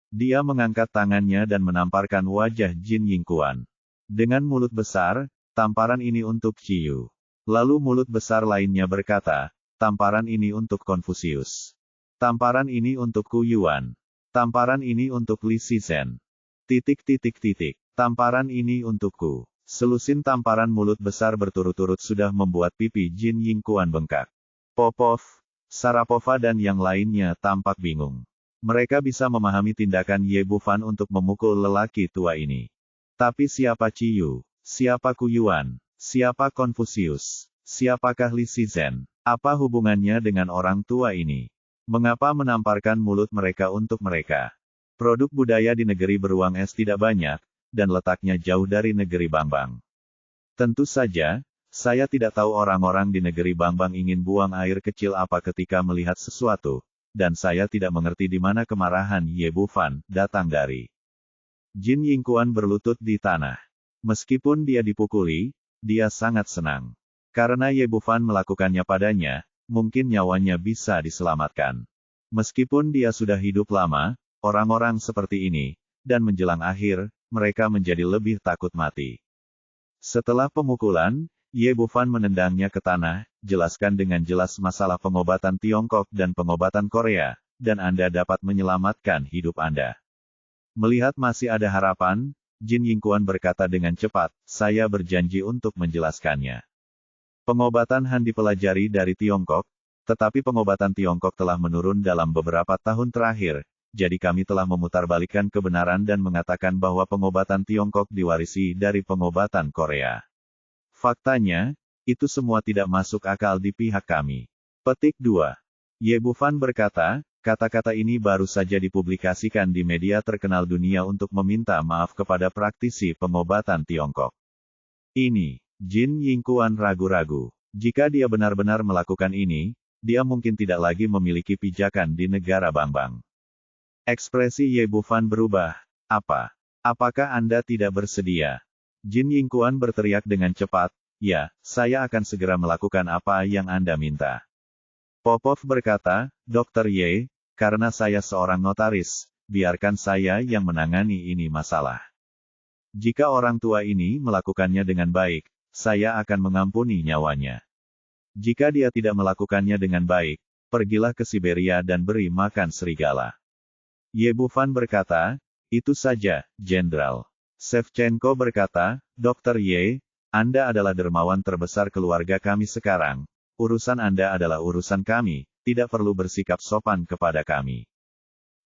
Dia mengangkat tangannya dan menamparkan wajah Jin Yingquan. Dengan mulut besar, "Tamparan ini untuk Ciyu." Lalu mulut besar lainnya berkata, "Tamparan ini untuk Konfusius. Tamparan ini untuk Ku Yuan. Tamparan ini untuk Li Shizhen. Tamparan ini untukku." Selusin tamparan mulut besar berturut-turut sudah membuat pipi Jin Yingquan bengkak. Popov, Sharapova dan yang lainnya tampak bingung. Mereka bisa memahami tindakan Ye Bufan untuk memukul lelaki tua ini. Tapi siapa Ciyu? Siapa Ku Yuan? Siapa Konfusius? Siapakah Li Shizhen? Apa hubungannya dengan orang tua ini? Mengapa menamparkan mulut mereka untuk mereka? Produk budaya di negeri beruang es tidak banyak, dan letaknya jauh dari negeri Bangbang. Tentu saja, saya tidak tahu orang-orang di negeri Bangbang ingin buang air kecil apa ketika melihat sesuatu, dan saya tidak mengerti di mana kemarahan Ye Bufan datang dari. Jin Yingquan berlutut di tanah. Meskipun dia dipukuli, dia sangat senang. Karena Ye Bufan melakukannya padanya, mungkin nyawanya bisa diselamatkan. Meskipun dia sudah hidup lama, orang-orang seperti ini, dan menjelang akhir, mereka menjadi lebih takut mati. Setelah pemukulan, Ye Bufan menendangnya ke tanah, "Jelaskan dengan jelas masalah pengobatan Tiongkok dan pengobatan Korea, dan Anda dapat menyelamatkan hidup Anda." Melihat masih ada harapan, Jin Yingquan berkata dengan cepat, "Saya berjanji untuk menjelaskannya. Pengobatan Han dipelajari dari Tiongkok, tetapi pengobatan Tiongkok telah menurun dalam beberapa tahun terakhir, jadi kami telah memutarbalikkan kebenaran dan mengatakan bahwa pengobatan Tiongkok diwarisi dari pengobatan Korea. Faktanya, itu semua tidak masuk akal di pihak kami." Petik 2. Ye Bufan berkata, "Kata-kata ini baru saja dipublikasikan di media terkenal dunia untuk meminta maaf kepada praktisi pengobatan Tiongkok." Ini, Jin Yingquan ragu-ragu. Jika dia benar-benar melakukan ini, dia mungkin tidak lagi memiliki pijakan di negara Bangbang. Ekspresi Ye Bufan berubah. "Apa? Apakah Anda tidak bersedia?" Jin Yingquan berteriak dengan cepat, "Ya, saya akan segera melakukan apa yang Anda minta." Popov berkata, "Dr. Ye, karena saya seorang notaris, biarkan saya yang menangani ini masalah. Jika orang tua ini melakukannya dengan baik, saya akan mengampuni nyawanya. Jika dia tidak melakukannya dengan baik, pergilah ke Siberia dan beri makan serigala." Ye Bufan berkata, "Itu saja, Jenderal." Shevchenko berkata, "Dr. Ye, Anda adalah dermawan terbesar keluarga kami sekarang. Urusan Anda adalah urusan kami, tidak perlu bersikap sopan kepada kami."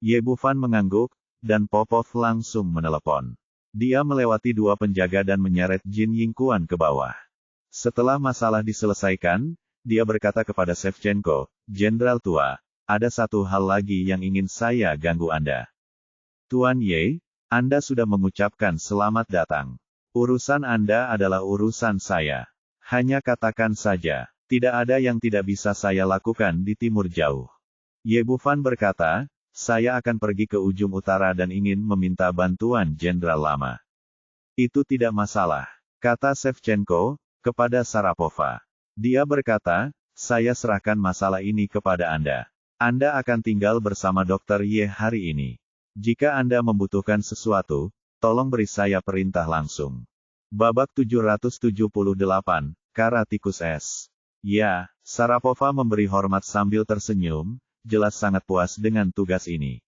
Ye Bufan mengangguk, dan Popov langsung menelepon. Dia melewati dua penjaga dan menyeret Jin Yingquan ke bawah. Setelah masalah diselesaikan, dia berkata kepada Shevchenko, "Jenderal tua, ada satu hal lagi yang ingin saya ganggu Anda." "Tuan Ye, Anda sudah mengucapkan selamat datang. Urusan Anda adalah urusan saya. Hanya katakan saja, tidak ada yang tidak bisa saya lakukan di timur jauh." Ye Bufan berkata, "Saya akan pergi ke ujung utara dan ingin meminta bantuan Jenderal lama." "Itu tidak masalah," kata Shevchenko, kepada Sharapova. Dia berkata, Saya serahkan masalah ini kepada Anda. Anda akan tinggal bersama Dr. Ye hari ini. Jika Anda membutuhkan sesuatu, tolong beri saya perintah langsung. Babak 778, Kara Tikus Es. Ya, Sharapova memberi hormat sambil tersenyum, jelas sangat puas dengan tugas ini.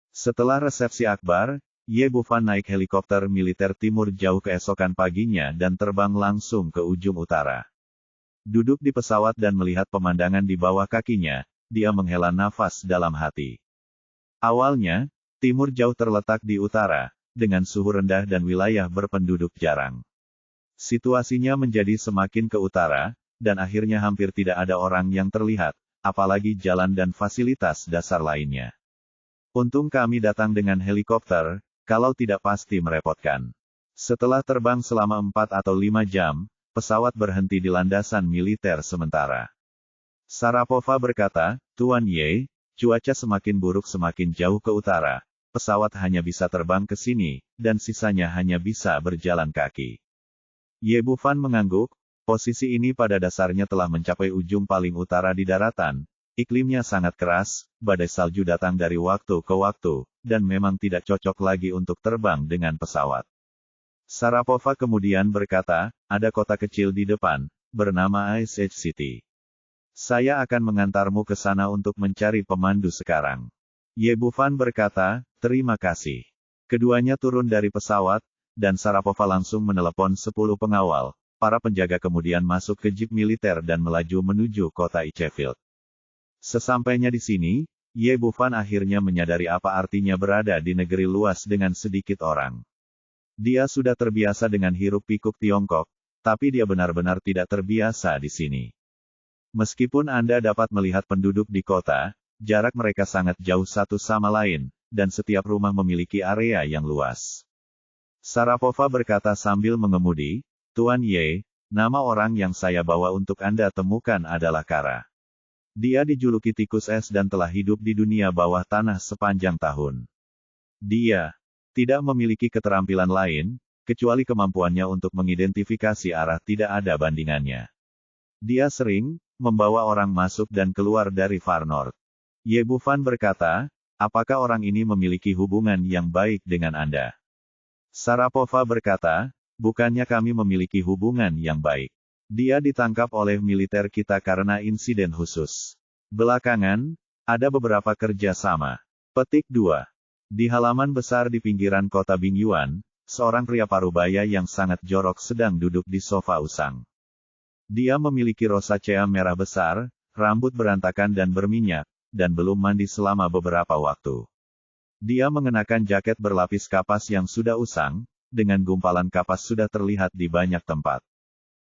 Setelah resepsi akbar, Ye Bufan naik helikopter militer timur jauh keesokan paginya dan terbang langsung ke ujung utara. Duduk di pesawat dan melihat pemandangan di bawah kakinya, dia menghela nafas dalam hati. Awalnya, timur jauh terletak di utara, dengan suhu rendah dan wilayah berpenduduk jarang. Situasinya menjadi semakin ke utara, dan akhirnya hampir tidak ada orang yang terlihat, apalagi jalan dan fasilitas dasar lainnya. Untung kami datang dengan helikopter, kalau tidak pasti merepotkan. Setelah terbang selama 4 atau 5 jam, pesawat berhenti di landasan militer sementara. Sharapova berkata, Tuan Ye, cuaca semakin buruk semakin jauh ke utara, pesawat hanya bisa terbang ke sini, dan sisanya hanya bisa berjalan kaki. Ye Bufan mengangguk, posisi ini pada dasarnya telah mencapai ujung paling utara di daratan, iklimnya sangat keras, badai salju datang dari waktu ke waktu, dan memang tidak cocok lagi untuk terbang dengan pesawat. Sharapova kemudian berkata, ada kota kecil di depan, bernama Ice Age City. Saya akan mengantarmu ke sana untuk mencari pemandu sekarang. Ye Bufan berkata, terima kasih. Keduanya turun dari pesawat, dan Sharapova langsung menelepon 10 pengawal. Para penjaga kemudian masuk ke jeep militer dan melaju menuju kota Icefield. Sesampainya di sini, Ye Bufan akhirnya menyadari apa artinya berada di negeri luas dengan sedikit orang. Dia sudah terbiasa dengan hiruk-pikuk Tiongkok, tapi dia benar-benar tidak terbiasa di sini. Meskipun Anda dapat melihat penduduk di kota, jarak mereka sangat jauh satu sama lain, dan setiap rumah memiliki area yang luas. Sharapova berkata sambil mengemudi, Tuan Ye, nama orang yang saya bawa untuk Anda temukan adalah Kara. Dia dijuluki tikus es dan telah hidup di dunia bawah tanah sepanjang tahun. Dia tidak memiliki keterampilan lain, kecuali kemampuannya untuk mengidentifikasi arah tidak ada bandingannya. Dia sering membawa orang masuk dan keluar dari Far North. Ye Bufan berkata, apakah orang ini memiliki hubungan yang baik dengan Anda? Sharapova berkata, bukannya kami memiliki hubungan yang baik. Dia ditangkap oleh militer kita karena insiden khusus. Belakangan, ada beberapa kerja sama. Petik 2. Di halaman besar di pinggiran kota Bingyuan, seorang pria parubaya yang sangat jorok sedang duduk di sofa usang. Dia memiliki rosacea merah besar, rambut berantakan dan berminyak, dan belum mandi selama beberapa waktu. Dia mengenakan jaket berlapis kapas yang sudah usang, dengan gumpalan kapas sudah terlihat di banyak tempat.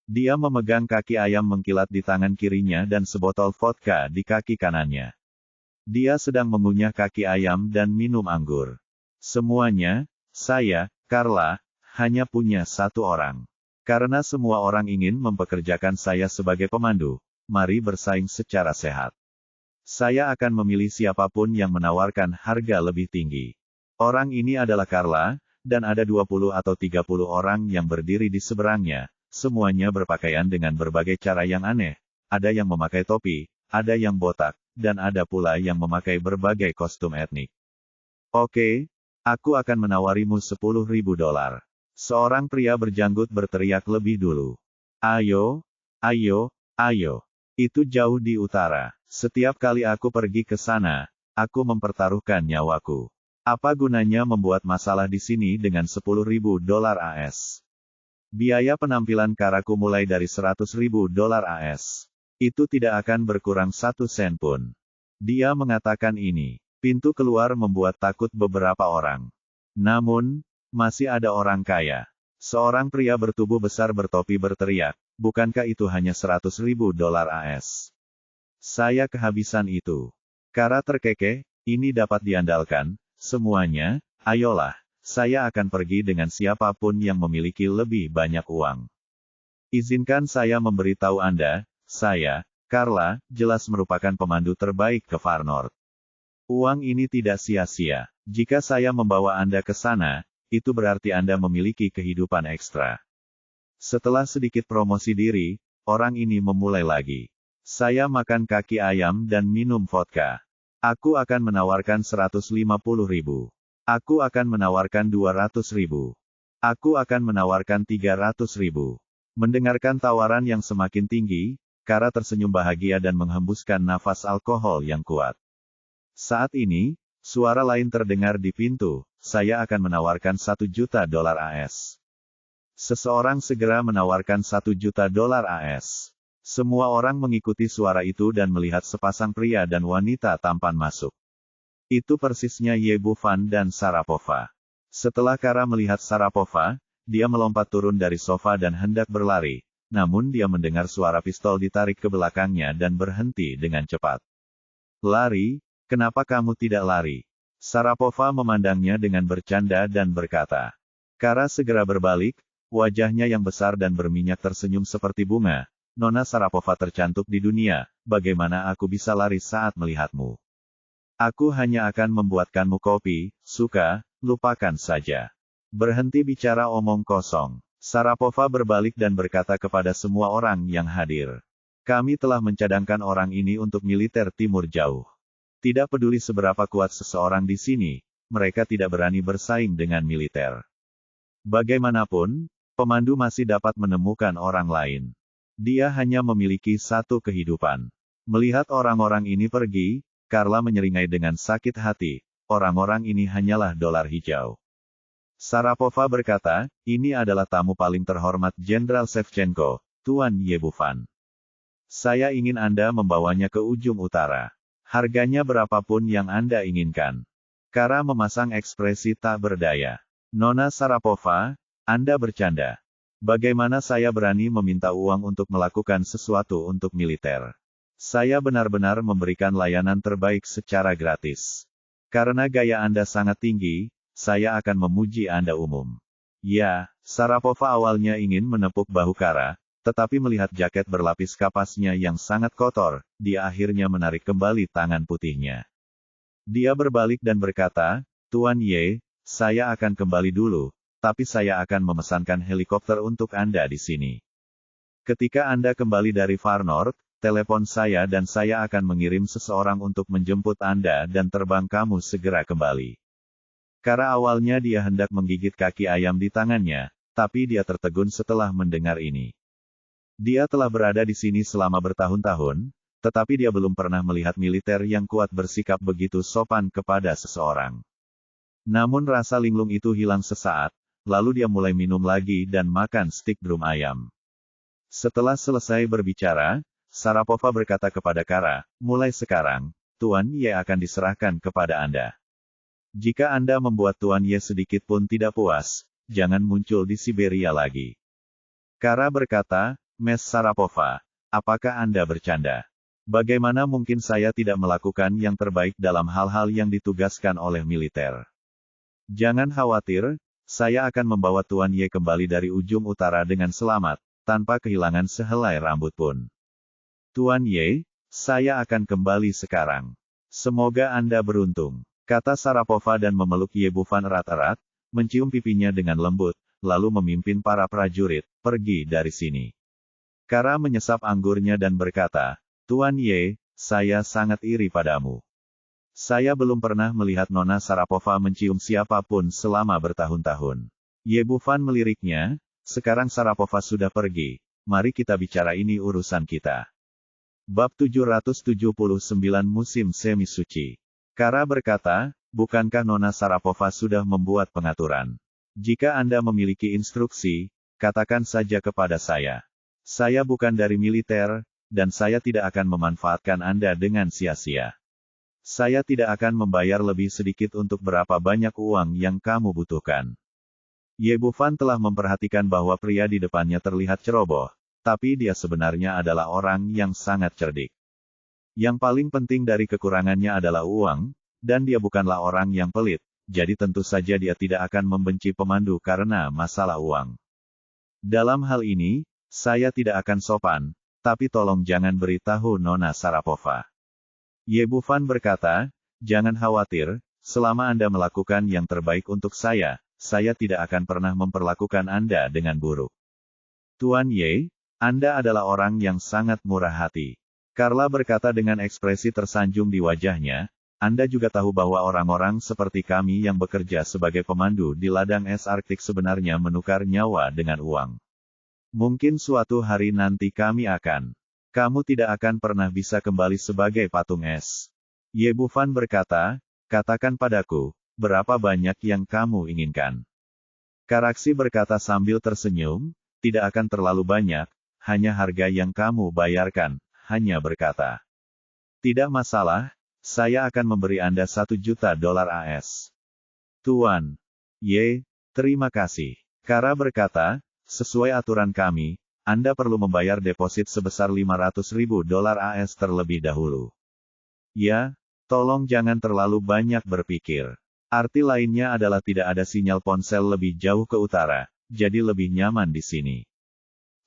Dia memegang kaki ayam mengkilat di tangan kirinya dan sebotol vodka di kaki kanannya. Dia sedang mengunyah kaki ayam dan minum anggur. Semuanya, saya, Carla, hanya punya satu orang. Karena semua orang ingin mempekerjakan saya sebagai pemandu, mari bersaing secara sehat. Saya akan memilih siapapun yang menawarkan harga lebih tinggi. Orang ini adalah Carla, dan ada 20 atau 30 orang yang berdiri di seberangnya. Semuanya berpakaian dengan berbagai cara yang aneh. Ada yang memakai topi, ada yang botak, dan ada pula yang memakai berbagai kostum etnik. Oke, aku akan menawarimu $10.000. Seorang pria berjanggut berteriak lebih dulu. Ayo, ayo, ayo. Itu jauh di utara. Setiap kali aku pergi ke sana, aku mempertaruhkan nyawaku. Apa gunanya membuat masalah di sini dengan $10.000 AS? Biaya penampilan Karaku mulai dari $100.000 AS. Itu tidak akan berkurang 1 sen pun. Dia mengatakan ini. Pintu keluar membuat takut beberapa orang. Namun, masih ada orang kaya. Seorang pria bertubuh besar bertopi berteriak, bukankah itu hanya $100.000 AS? Saya kehabisan itu. Kara terkekeh, ini dapat diandalkan, semuanya, ayolah. Saya akan pergi dengan siapapun yang memiliki lebih banyak uang. Izinkan saya memberitahu Anda, saya, Carla, jelas merupakan pemandu terbaik ke Far North. Uang ini tidak sia-sia. Jika saya membawa Anda ke sana, itu berarti Anda memiliki kehidupan ekstra. Setelah sedikit promosi diri, orang ini memulai lagi. Saya makan kaki ayam dan minum vodka. Aku akan menawarkan 150.000. Aku akan menawarkan 200.000. Aku akan menawarkan 300.000. Mendengarkan tawaran yang semakin tinggi, Kara tersenyum bahagia dan menghembuskan nafas alkohol yang kuat. Saat ini, suara lain terdengar di pintu. Saya akan menawarkan $1 juta AS. Seseorang segera menawarkan $1 juta AS. Semua orang mengikuti suara itu dan melihat sepasang pria dan wanita tampan masuk. Itu persisnya Ye Bufan dan Sharapova. Setelah Kara melihat Sharapova, dia melompat turun dari sofa dan hendak berlari, namun dia mendengar suara pistol ditarik ke belakangnya dan berhenti dengan cepat. Lari? Kenapa kamu tidak lari? Sharapova memandangnya dengan bercanda dan berkata. Kara segera berbalik, wajahnya yang besar dan berminyak tersenyum seperti bunga. Nona Sharapova tercantik di dunia, bagaimana aku bisa lari saat melihatmu? Aku hanya akan membuatkanmu kopi, suka, lupakan saja. Berhenti bicara omong kosong. Sharapova berbalik dan berkata kepada semua orang yang hadir. Kami telah mencadangkan orang ini untuk militer Timur Jauh. Tidak peduli seberapa kuat seseorang di sini, mereka tidak berani bersaing dengan militer. Bagaimanapun, pemandu masih dapat menemukan orang lain. Dia hanya memiliki satu kehidupan. Melihat orang-orang ini pergi, Carla menyeringai dengan sakit hati. Orang-orang ini hanyalah dolar hijau. Sharapova berkata, ini adalah tamu paling terhormat Jenderal Shevchenko, Tuan Ye Bufan. Saya ingin Anda membawanya ke ujung utara. Harganya berapapun yang Anda inginkan. Kara memasang ekspresi tak berdaya. Nona Sharapova, Anda bercanda. Bagaimana saya berani meminta uang untuk melakukan sesuatu untuk militer? Saya benar-benar memberikan layanan terbaik secara gratis. Karena gaya Anda sangat tinggi, saya akan memuji Anda umum. Ya, Sharapova awalnya ingin menepuk bahu Kara, tetapi melihat jaket berlapis kapasnya yang sangat kotor, dia akhirnya menarik kembali tangan putihnya. Dia berbalik dan berkata, Tuan Ye, saya akan kembali dulu, tapi saya akan memesankan helikopter untuk Anda di sini. Ketika Anda kembali dari Far North, telepon saya dan saya akan mengirim seseorang untuk menjemput Anda dan terbang kamu segera kembali. Kara awalnya dia hendak menggigit kaki ayam di tangannya, tapi dia tertegun setelah mendengar ini. Dia telah berada di sini selama bertahun-tahun, tetapi dia belum pernah melihat militer yang kuat bersikap begitu sopan kepada seseorang. Namun rasa linglung itu hilang sesaat, lalu dia mulai minum lagi dan makan stik drum ayam. Setelah selesai berbicara, Sharapova berkata kepada Kara, mulai sekarang, Tuan Ye akan diserahkan kepada Anda. Jika Anda membuat Tuan Ye sedikit pun tidak puas, jangan muncul di Siberia lagi. Kara berkata, Mes Sharapova, apakah Anda bercanda? Bagaimana mungkin saya tidak melakukan yang terbaik dalam hal-hal yang ditugaskan oleh militer? Jangan khawatir, saya akan membawa Tuan Ye kembali dari ujung utara dengan selamat, tanpa kehilangan sehelai rambut pun. Tuan Ye, saya akan kembali sekarang. Semoga Anda beruntung. Kata Sharapova dan memeluk Ye Bufan erat-erat, mencium pipinya dengan lembut, lalu memimpin para prajurit, pergi dari sini. Kara menyesap anggurnya dan berkata, Tuan Ye, saya sangat iri padamu. Saya belum pernah melihat Nona Sharapova mencium siapapun selama bertahun-tahun. Ye Bufan meliriknya, sekarang Sharapova sudah pergi, mari kita bicara ini urusan kita. Bab 779 Musim Semi Suci. Kara berkata, bukankah Nona Sharapova sudah membuat pengaturan? Jika Anda memiliki instruksi, katakan saja kepada saya. Saya bukan dari militer, dan saya tidak akan memanfaatkan Anda dengan sia-sia. Saya tidak akan membayar lebih sedikit untuk berapa banyak uang yang kamu butuhkan. Ye Bufan telah memperhatikan bahwa pria di depannya terlihat ceroboh, tapi dia sebenarnya adalah orang yang sangat cerdik. Yang paling penting dari kekurangannya adalah uang, dan dia bukanlah orang yang pelit, jadi tentu saja dia tidak akan membenci pemandu karena masalah uang. Dalam hal ini, saya tidak akan sopan, tapi tolong jangan beritahu Nona Sharapova. Ye Bufan berkata, jangan khawatir, selama Anda melakukan yang terbaik untuk saya tidak akan pernah memperlakukan Anda dengan buruk. Tuan Ye, Anda adalah orang yang sangat murah hati. Carla berkata dengan ekspresi tersanjung di wajahnya, Anda juga tahu bahwa orang-orang seperti kami yang bekerja sebagai pemandu di ladang es Arktik sebenarnya menukar nyawa dengan uang. Mungkin suatu hari nanti kami akan. Kamu tidak akan pernah bisa kembali sebagai patung es. Ye Bufan berkata, katakan padaku, berapa banyak yang kamu inginkan? Karaksi berkata sambil tersenyum, tidak akan terlalu banyak, hanya harga yang kamu bayarkan, hanya berkata. Tidak masalah, saya akan memberi Anda $1 juta AS. Tuan. Ye, terima kasih. Kara berkata, sesuai aturan kami, Anda perlu membayar deposit sebesar $500.000 AS terlebih dahulu. Ya, tolong jangan terlalu banyak berpikir. Arti lainnya adalah tidak ada sinyal ponsel lebih jauh ke utara, jadi lebih nyaman di sini.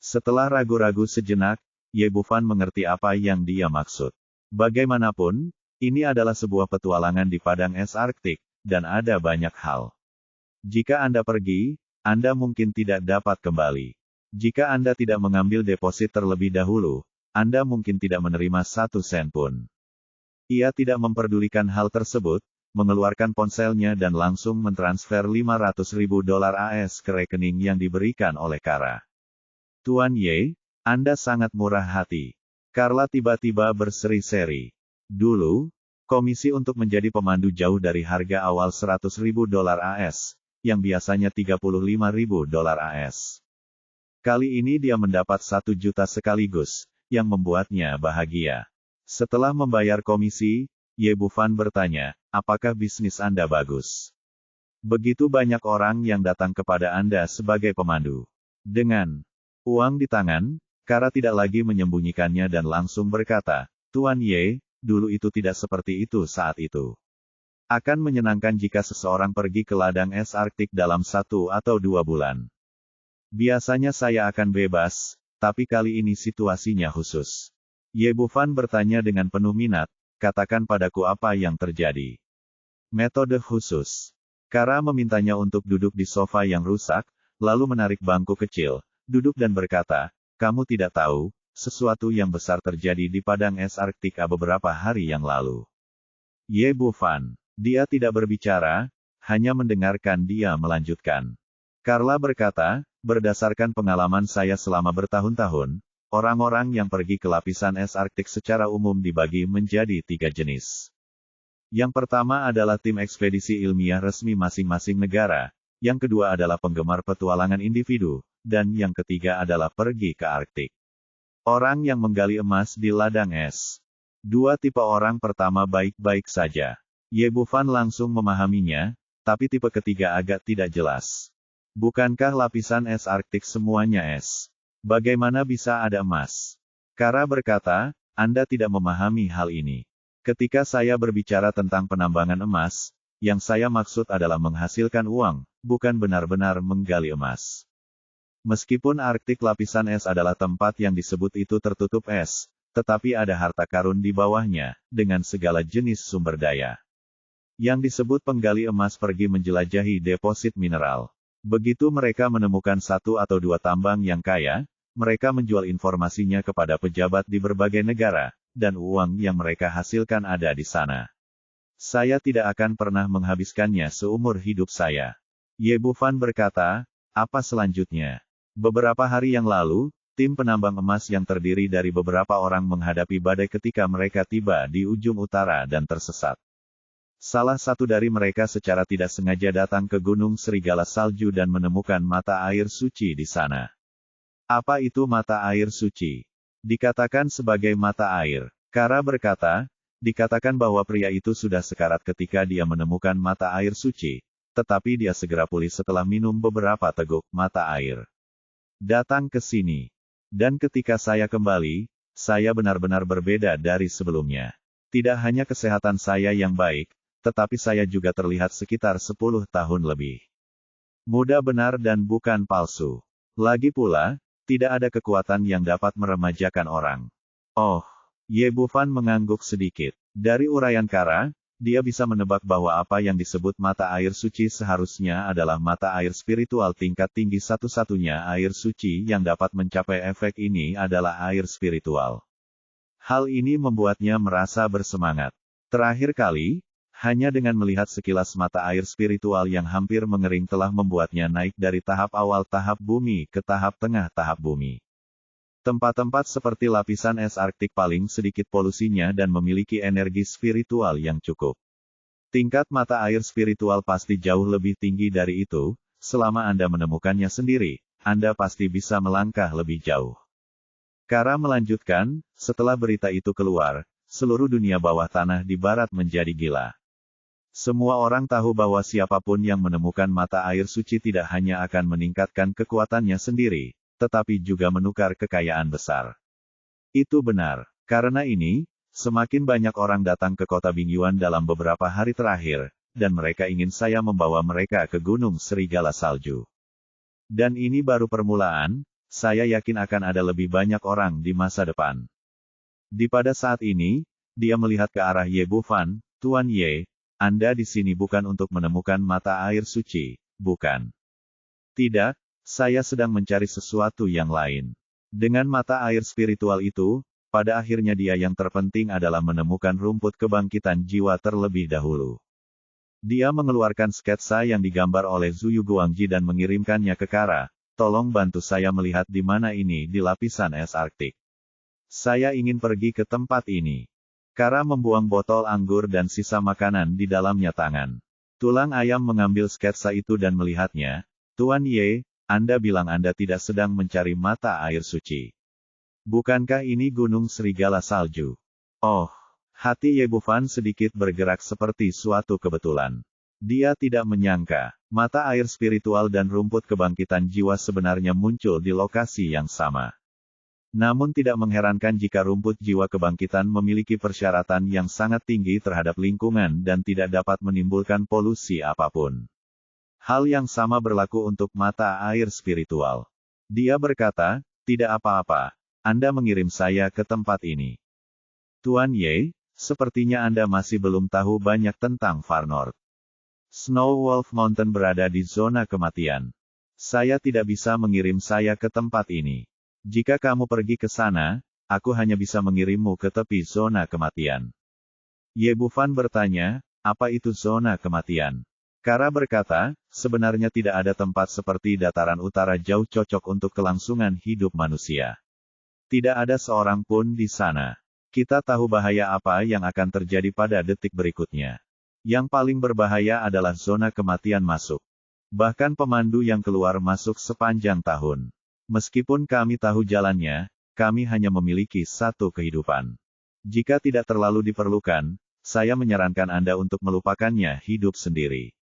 Setelah ragu-ragu sejenak, Ye Bufan mengerti apa yang dia maksud. Bagaimanapun, ini adalah sebuah petualangan di padang es Arktik, dan ada banyak hal. Jika Anda pergi, Anda mungkin tidak dapat kembali. Jika Anda tidak mengambil deposit terlebih dahulu, Anda mungkin tidak menerima 1 sen pun. Ia tidak memperdulikan hal tersebut, mengeluarkan ponselnya dan langsung mentransfer $500.000 AS ke rekening yang diberikan oleh Kara. Tuan Ye, Anda sangat murah hati. Carla tiba-tiba berseri-seri. Dulu, komisi untuk menjadi pemandu jauh dari harga awal $100.000 AS, yang biasanya $35.000 AS. Kali ini dia mendapat 1 juta sekaligus, yang membuatnya bahagia. Setelah membayar komisi, Ye Bufan bertanya, apakah bisnis Anda bagus? Begitu banyak orang yang datang kepada Anda sebagai pemandu. Dengan uang di tangan, Kara tidak lagi menyembunyikannya dan langsung berkata, Tuan Ye, dulu itu tidak seperti itu saat itu. Akan menyenangkan jika seseorang pergi ke ladang es Arktik dalam 1 atau 2 bulan. Biasanya saya akan bebas, tapi kali ini situasinya khusus. Ye Bufan bertanya dengan penuh minat, katakan padaku apa yang terjadi. Metode khusus. Kara memintanya untuk duduk di sofa yang rusak, lalu menarik bangku kecil, duduk dan berkata, kamu tidak tahu, sesuatu yang besar terjadi di padang es Arktik beberapa hari yang lalu. Ye Bufan. Dia tidak berbicara, hanya mendengarkan dia melanjutkan. Carla berkata, berdasarkan pengalaman saya selama bertahun-tahun, orang-orang yang pergi ke lapisan es Arktik secara umum dibagi menjadi 3 jenis. Yang pertama adalah tim ekspedisi ilmiah resmi masing-masing negara, yang kedua adalah penggemar petualangan individu, dan yang ketiga adalah pergi ke Arktik. Orang yang menggali emas di ladang es. 2 tipe orang pertama baik-baik saja. Ye Bufan langsung memahaminya, tapi tipe ketiga agak tidak jelas. Bukankah lapisan es Arktik semuanya es? Bagaimana bisa ada emas? Kara berkata, Anda tidak memahami hal ini. Ketika saya berbicara tentang penambangan emas, yang saya maksud adalah menghasilkan uang, bukan benar-benar menggali emas. Meskipun Arktik lapisan es adalah tempat yang disebut itu tertutup es, tetapi ada harta karun di bawahnya, dengan segala jenis sumber daya. Yang disebut penggali emas pergi menjelajahi deposit mineral. Begitu mereka menemukan 1 atau 2 tambang yang kaya, mereka menjual informasinya kepada pejabat di berbagai negara, dan uang yang mereka hasilkan ada di sana. Saya tidak akan pernah menghabiskannya seumur hidup saya. Ye Bufan berkata, apa selanjutnya? Beberapa hari yang lalu, tim penambang emas yang terdiri dari beberapa orang menghadapi badai ketika mereka tiba di ujung utara dan tersesat. Salah satu dari mereka secara tidak sengaja datang ke Gunung Serigala Salju dan menemukan mata air suci di sana. Apa itu mata air suci? Dikatakan sebagai mata air. Kara berkata, dikatakan bahwa pria itu sudah sekarat ketika dia menemukan mata air suci, tetapi dia segera pulih setelah minum beberapa teguk mata air. Datang ke sini. Dan ketika saya kembali, saya benar-benar berbeda dari sebelumnya. Tidak hanya kesehatan saya yang baik, tetapi saya juga terlihat sekitar 10 tahun lebih muda benar dan bukan palsu. Lagi pula, tidak ada kekuatan yang dapat meremajakan orang. Oh, Ye Bufan mengangguk sedikit. Dari uraian Kara, dia bisa menebak bahwa apa yang disebut mata air suci seharusnya adalah mata air spiritual tingkat tinggi. Satu-satunya air suci yang dapat mencapai efek ini adalah air spiritual. Hal ini membuatnya merasa bersemangat. Terakhir kali, hanya dengan melihat sekilas mata air spiritual yang hampir mengering telah membuatnya naik dari tahap awal tahap bumi ke tahap tengah tahap bumi. Tempat-tempat seperti lapisan es Arktik paling sedikit polusinya dan memiliki energi spiritual yang cukup. Tingkat mata air spiritual pasti jauh lebih tinggi dari itu. Selama Anda menemukannya sendiri, Anda pasti bisa melangkah lebih jauh. Kara melanjutkan, setelah berita itu keluar, seluruh dunia bawah tanah di barat menjadi gila. Semua orang tahu bahwa siapapun yang menemukan mata air suci tidak hanya akan meningkatkan kekuatannya sendiri, tetapi juga menukar kekayaan besar. Itu benar. Karena ini, semakin banyak orang datang ke kota Bingyuan dalam beberapa hari terakhir, dan mereka ingin saya membawa mereka ke Gunung Serigala Salju. Dan ini baru permulaan, saya yakin akan ada lebih banyak orang di masa depan. Pada saat ini, dia melihat ke arah Ye Bufan, Tuan Ye, Anda di sini bukan untuk menemukan mata air suci, bukan? Tidak. Saya sedang mencari sesuatu yang lain. Dengan mata air spiritual itu, pada akhirnya dia yang terpenting adalah menemukan rumput kebangkitan jiwa terlebih dahulu. Dia mengeluarkan sketsa yang digambar oleh Zuyu Guangji dan mengirimkannya ke Kara. Tolong bantu saya melihat di mana ini di lapisan es Arktik. Saya ingin pergi ke tempat ini. Kara membuang botol anggur dan sisa makanan di dalamnya tangan. Tulang ayam mengambil sketsa itu dan melihatnya. Tuan Ye, Anda bilang Anda tidak sedang mencari mata air suci. Bukankah ini Gunung Serigala Salju? Oh, hati Ye Bufan sedikit bergerak seperti suatu kebetulan. Dia tidak menyangka, mata air spiritual dan rumput kebangkitan jiwa sebenarnya muncul di lokasi yang sama. Namun tidak mengherankan jika rumput jiwa kebangkitan memiliki persyaratan yang sangat tinggi terhadap lingkungan dan tidak dapat menimbulkan polusi apapun. Hal yang sama berlaku untuk mata air spiritual. Dia berkata, tidak apa-apa, Anda mengirim saya ke tempat ini. Tuan Ye, sepertinya Anda masih belum tahu banyak tentang Far North. Snow Wolf Mountain berada di zona kematian. Saya tidak bisa mengirim saya ke tempat ini. Jika kamu pergi ke sana, aku hanya bisa mengirimmu ke tepi zona kematian. Ye Bufan bertanya, apa itu zona kematian? Kara berkata, sebenarnya tidak ada tempat seperti dataran utara jauh cocok untuk kelangsungan hidup manusia. Tidak ada seorang pun di sana. Kita tahu bahaya apa yang akan terjadi pada detik berikutnya. Yang paling berbahaya adalah zona kematian masuk. Bahkan pemandu yang keluar masuk sepanjang tahun. Meskipun kami tahu jalannya, kami hanya memiliki satu kehidupan. Jika tidak terlalu diperlukan, saya menyarankan Anda untuk melupakannya hidup sendiri.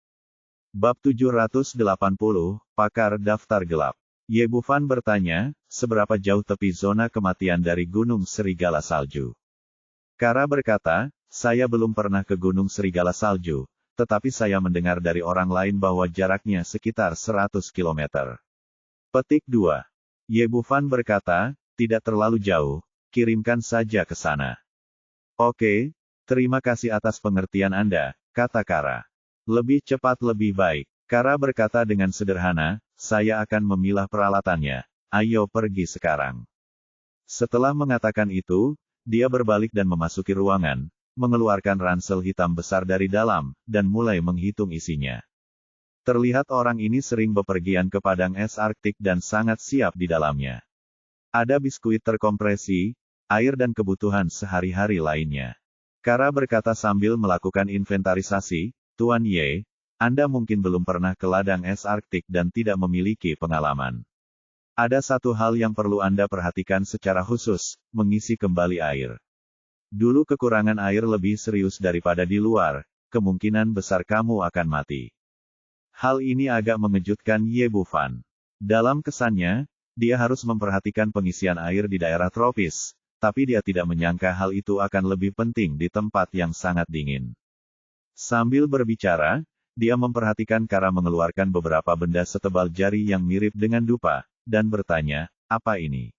Bab 780, Pakar Daftar Gelap. Ye Bufan bertanya, seberapa jauh tepi zona kematian dari Gunung Serigala Salju? Kara berkata, saya belum pernah ke Gunung Serigala Salju, tetapi saya mendengar dari orang lain bahwa jaraknya sekitar 100 km. Petik 2. Ye Bufan berkata, tidak terlalu jauh, kirimkan saja ke sana. Oke, terima kasih atas pengertian Anda, kata Kara. Lebih cepat lebih baik. Kara berkata dengan sederhana, saya akan memilah peralatannya. Ayo pergi sekarang. Setelah mengatakan itu, dia berbalik dan memasuki ruangan, mengeluarkan ransel hitam besar dari dalam, dan mulai menghitung isinya. Terlihat orang ini sering bepergian ke padang es Arktik dan sangat siap di dalamnya. Ada biskuit terkompresi, air dan kebutuhan sehari-hari lainnya. Kara berkata sambil melakukan inventarisasi, Tuan Ye, Anda mungkin belum pernah ke ladang es Arktik dan tidak memiliki pengalaman. Ada satu hal yang perlu Anda perhatikan secara khusus, mengisi kembali air. Dulu kekurangan air lebih serius daripada di luar, kemungkinan besar kamu akan mati. Hal ini agak mengejutkan Ye Bufan. Dalam kesannya, dia harus memperhatikan pengisian air di daerah tropis, tapi dia tidak menyangka hal itu akan lebih penting di tempat yang sangat dingin. Sambil berbicara, dia memperhatikan Kara mengeluarkan beberapa benda setebal jari yang mirip dengan dupa, dan bertanya, apa ini?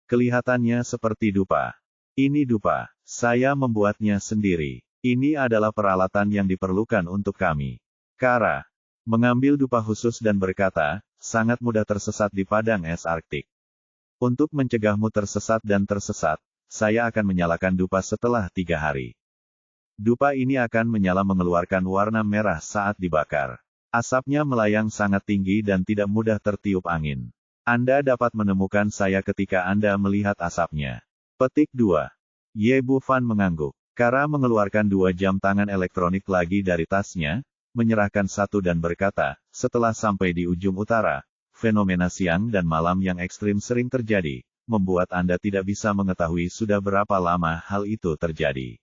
Kelihatannya seperti dupa. Ini dupa. Saya membuatnya sendiri. Ini adalah peralatan yang diperlukan untuk kami. Kara mengambil dupa khusus dan berkata, sangat mudah tersesat di padang es Arktik. Untuk mencegahmu tersesat dan tersesat, saya akan menyalakan dupa setelah 3 hari. Dupa ini akan menyala mengeluarkan warna merah saat dibakar. Asapnya melayang sangat tinggi dan tidak mudah tertiup angin. Anda dapat menemukan saya ketika Anda melihat asapnya. Petik 2. Ye Bufan mengangguk. Kara mengeluarkan 2 jam tangan elektronik lagi dari tasnya, menyerahkan satu dan berkata, setelah sampai di ujung utara, fenomena siang dan malam yang ekstrim sering terjadi, membuat Anda tidak bisa mengetahui sudah berapa lama hal itu terjadi.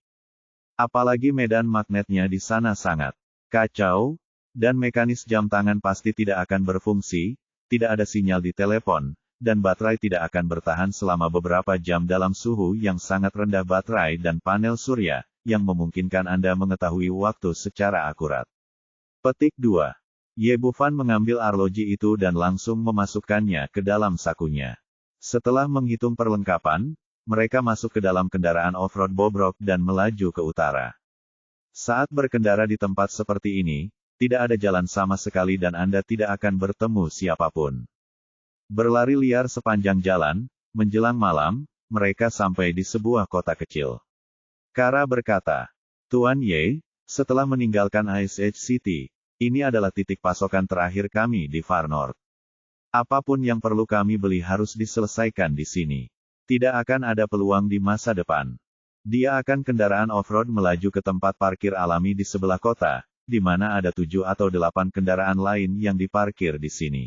Apalagi medan magnetnya di sana sangat kacau, dan mekanis jam tangan pasti tidak akan berfungsi, tidak ada sinyal di telepon, dan baterai tidak akan bertahan selama beberapa jam dalam suhu yang sangat rendah baterai dan panel surya, yang memungkinkan Anda mengetahui waktu secara akurat. Petik 2. Ye Bufan mengambil arloji itu dan langsung memasukkannya ke dalam sakunya. Setelah menghitung perlengkapan, mereka masuk ke dalam kendaraan off-road bobrok dan melaju ke utara. Saat berkendara di tempat seperti ini, tidak ada jalan sama sekali dan Anda tidak akan bertemu siapapun. Berlari liar sepanjang jalan, menjelang malam, mereka sampai di sebuah kota kecil. Kara berkata, Tuan Ye, setelah meninggalkan Ice Age City, ini adalah titik pasokan terakhir kami di Far North. Apapun yang perlu kami beli harus diselesaikan di sini. Tidak akan ada peluang di masa depan. Dia akan kendaraan off-road melaju ke tempat parkir alami di sebelah kota, di mana ada 7 atau 8 kendaraan lain yang diparkir di sini.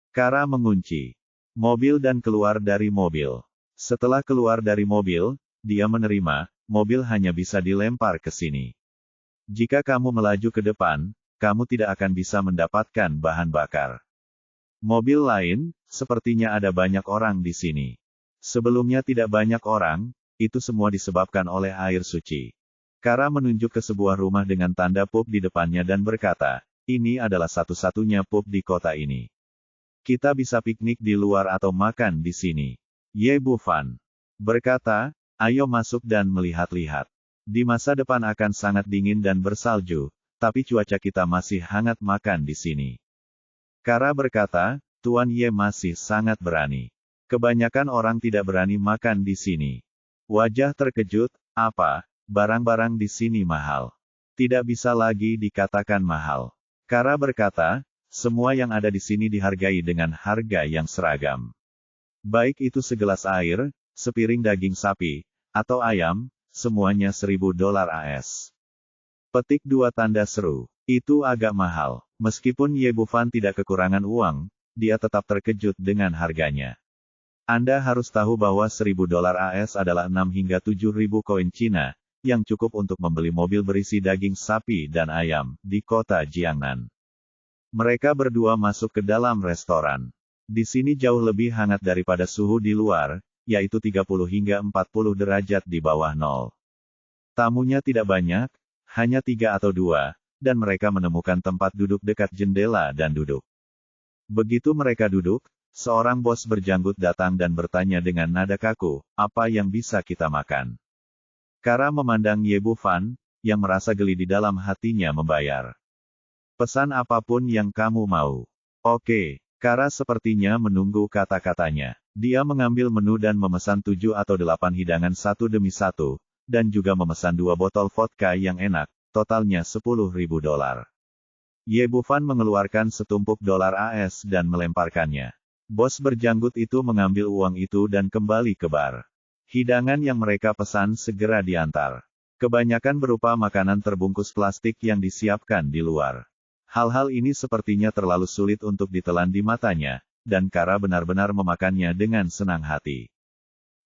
Kara mengunci mobil dan keluar dari mobil. Setelah keluar dari mobil, dia menerima, mobil hanya bisa dilempar ke sini. Jika kamu melaju ke depan, kamu tidak akan bisa mendapatkan bahan bakar. Mobil lain, sepertinya ada banyak orang di sini. Sebelumnya tidak banyak orang, itu semua disebabkan oleh air suci. Kara menunjuk ke sebuah rumah dengan tanda pub di depannya dan berkata, ini adalah satu-satunya pub di kota ini. Kita bisa piknik di luar atau makan di sini. Ye Bufan berkata, ayo masuk dan melihat-lihat. Di masa depan akan sangat dingin dan bersalju, tapi cuaca kita masih hangat makan di sini. Kara berkata, Tuan Ye masih sangat berani. Kebanyakan orang tidak berani makan di sini. Wajah terkejut, apa, barang-barang di sini mahal. Tidak bisa lagi dikatakan mahal. Kara berkata, semua yang ada di sini dihargai dengan harga yang seragam. Baik itu segelas air, sepiring daging sapi, atau ayam, semuanya $1.000 AS. Petik 2 tanda seru. Itu agak mahal. Meskipun Ye Bufan tidak kekurangan uang, dia tetap terkejut dengan harganya. Anda harus tahu bahwa $1.000 AS adalah 6 hingga 7.000 koin Cina, yang cukup untuk membeli mobil berisi daging sapi dan ayam, di kota Jiangnan. Mereka berdua masuk ke dalam restoran. Di sini jauh lebih hangat daripada suhu di luar, yaitu 30 hingga 40 derajat di bawah nol. Tamunya tidak banyak, hanya 3 atau 2, dan mereka menemukan tempat duduk dekat jendela dan duduk. Begitu mereka duduk, seorang bos berjanggut datang dan bertanya dengan nada kaku, apa yang bisa kita makan? Kara memandang Ye Bufan, yang merasa geli di dalam hatinya membayar. Pesan apapun yang kamu mau. Oke, Kara sepertinya menunggu kata-katanya. Dia mengambil menu dan memesan 7 atau 8 hidangan satu demi satu, dan juga memesan 2 botol vodka yang enak, totalnya $10.000. Ye Bufan mengeluarkan setumpuk dolar AS dan melemparkannya. Bos berjanggut itu mengambil uang itu dan kembali ke bar. Hidangan yang mereka pesan segera diantar. Kebanyakan berupa makanan terbungkus plastik yang disiapkan di luar. Hal-hal ini sepertinya terlalu sulit untuk ditelan di matanya, dan Kara benar-benar memakannya dengan senang hati.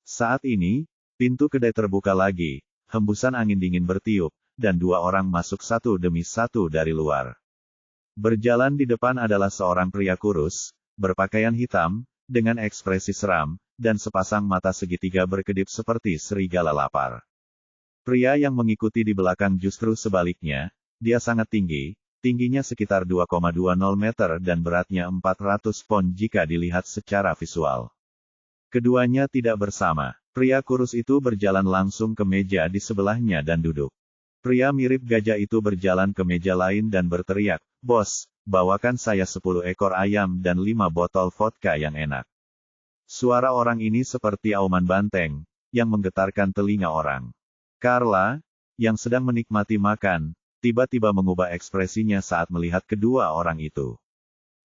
Saat ini, pintu kedai terbuka lagi, hembusan angin dingin bertiup, dan 2 orang masuk satu demi satu dari luar. Berjalan di depan adalah seorang pria kurus, berpakaian hitam, dengan ekspresi seram, dan sepasang mata segitiga berkedip seperti serigala lapar. Pria yang mengikuti di belakang justru sebaliknya, dia sangat tinggi, tingginya sekitar 2,20 meter dan beratnya 400 pon jika dilihat secara visual. Keduanya tidak bersama. Pria kurus itu berjalan langsung ke meja di sebelahnya dan duduk. Pria mirip gajah itu berjalan ke meja lain dan berteriak, "Bos, bawakan saya 10 ekor ayam dan 5 botol vodka yang enak." Suara orang ini seperti auman banteng, yang menggetarkan telinga orang. Carla, yang sedang menikmati makan, tiba-tiba mengubah ekspresinya saat melihat kedua orang itu.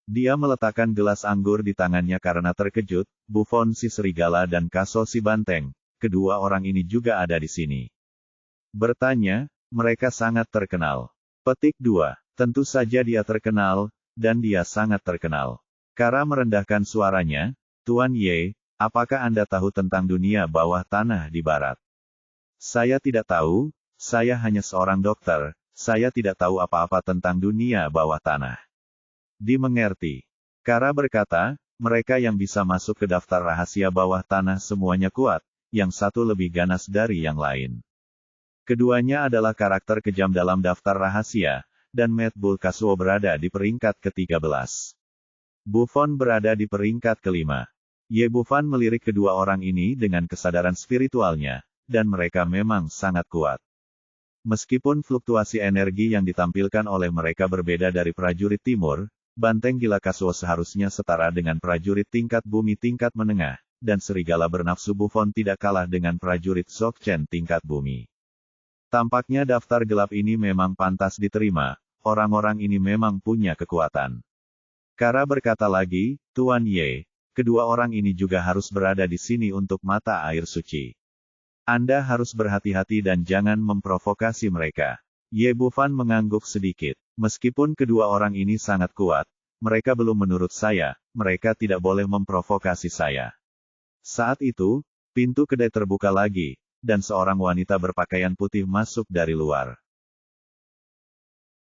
Dia meletakkan gelas anggur di tangannya karena terkejut. Buffon si serigala dan Kaso si banteng, kedua orang ini juga ada di sini. Bertanya, mereka sangat terkenal. Petik 2. Tentu saja dia terkenal, dan dia sangat terkenal. Kara merendahkan suaranya, Tuan Ye, apakah Anda tahu tentang dunia bawah tanah di barat? Saya tidak tahu, saya hanya seorang dokter, saya tidak tahu apa-apa tentang dunia bawah tanah. Dimengerti. Kara berkata, mereka yang bisa masuk ke daftar rahasia bawah tanah semuanya kuat, yang satu lebih ganas dari yang lain. Keduanya adalah karakter kejam dalam daftar rahasia, dan Mad Bull Casuo berada di peringkat ke-13. Buffon berada di peringkat ke-5. Ye Buffon melirik kedua orang ini dengan kesadaran spiritualnya, dan mereka memang sangat kuat. Meskipun fluktuasi energi yang ditampilkan oleh mereka berbeda dari prajurit timur, banteng gila Casuo seharusnya setara dengan prajurit tingkat bumi tingkat menengah, dan serigala bernafsu Buffon tidak kalah dengan prajurit Sokchen tingkat bumi. Tampaknya daftar gelap ini memang pantas diterima, orang-orang ini memang punya kekuatan. Kara berkata lagi, Tuan Ye, kedua orang ini juga harus berada di sini untuk mata air suci. Anda harus berhati-hati dan jangan memprovokasi mereka. Ye Buffon mengangguk sedikit. Meskipun kedua orang ini sangat kuat, mereka belum menurut saya, mereka tidak boleh memprovokasi saya. Saat itu, pintu kedai terbuka lagi, dan seorang wanita berpakaian putih masuk dari luar.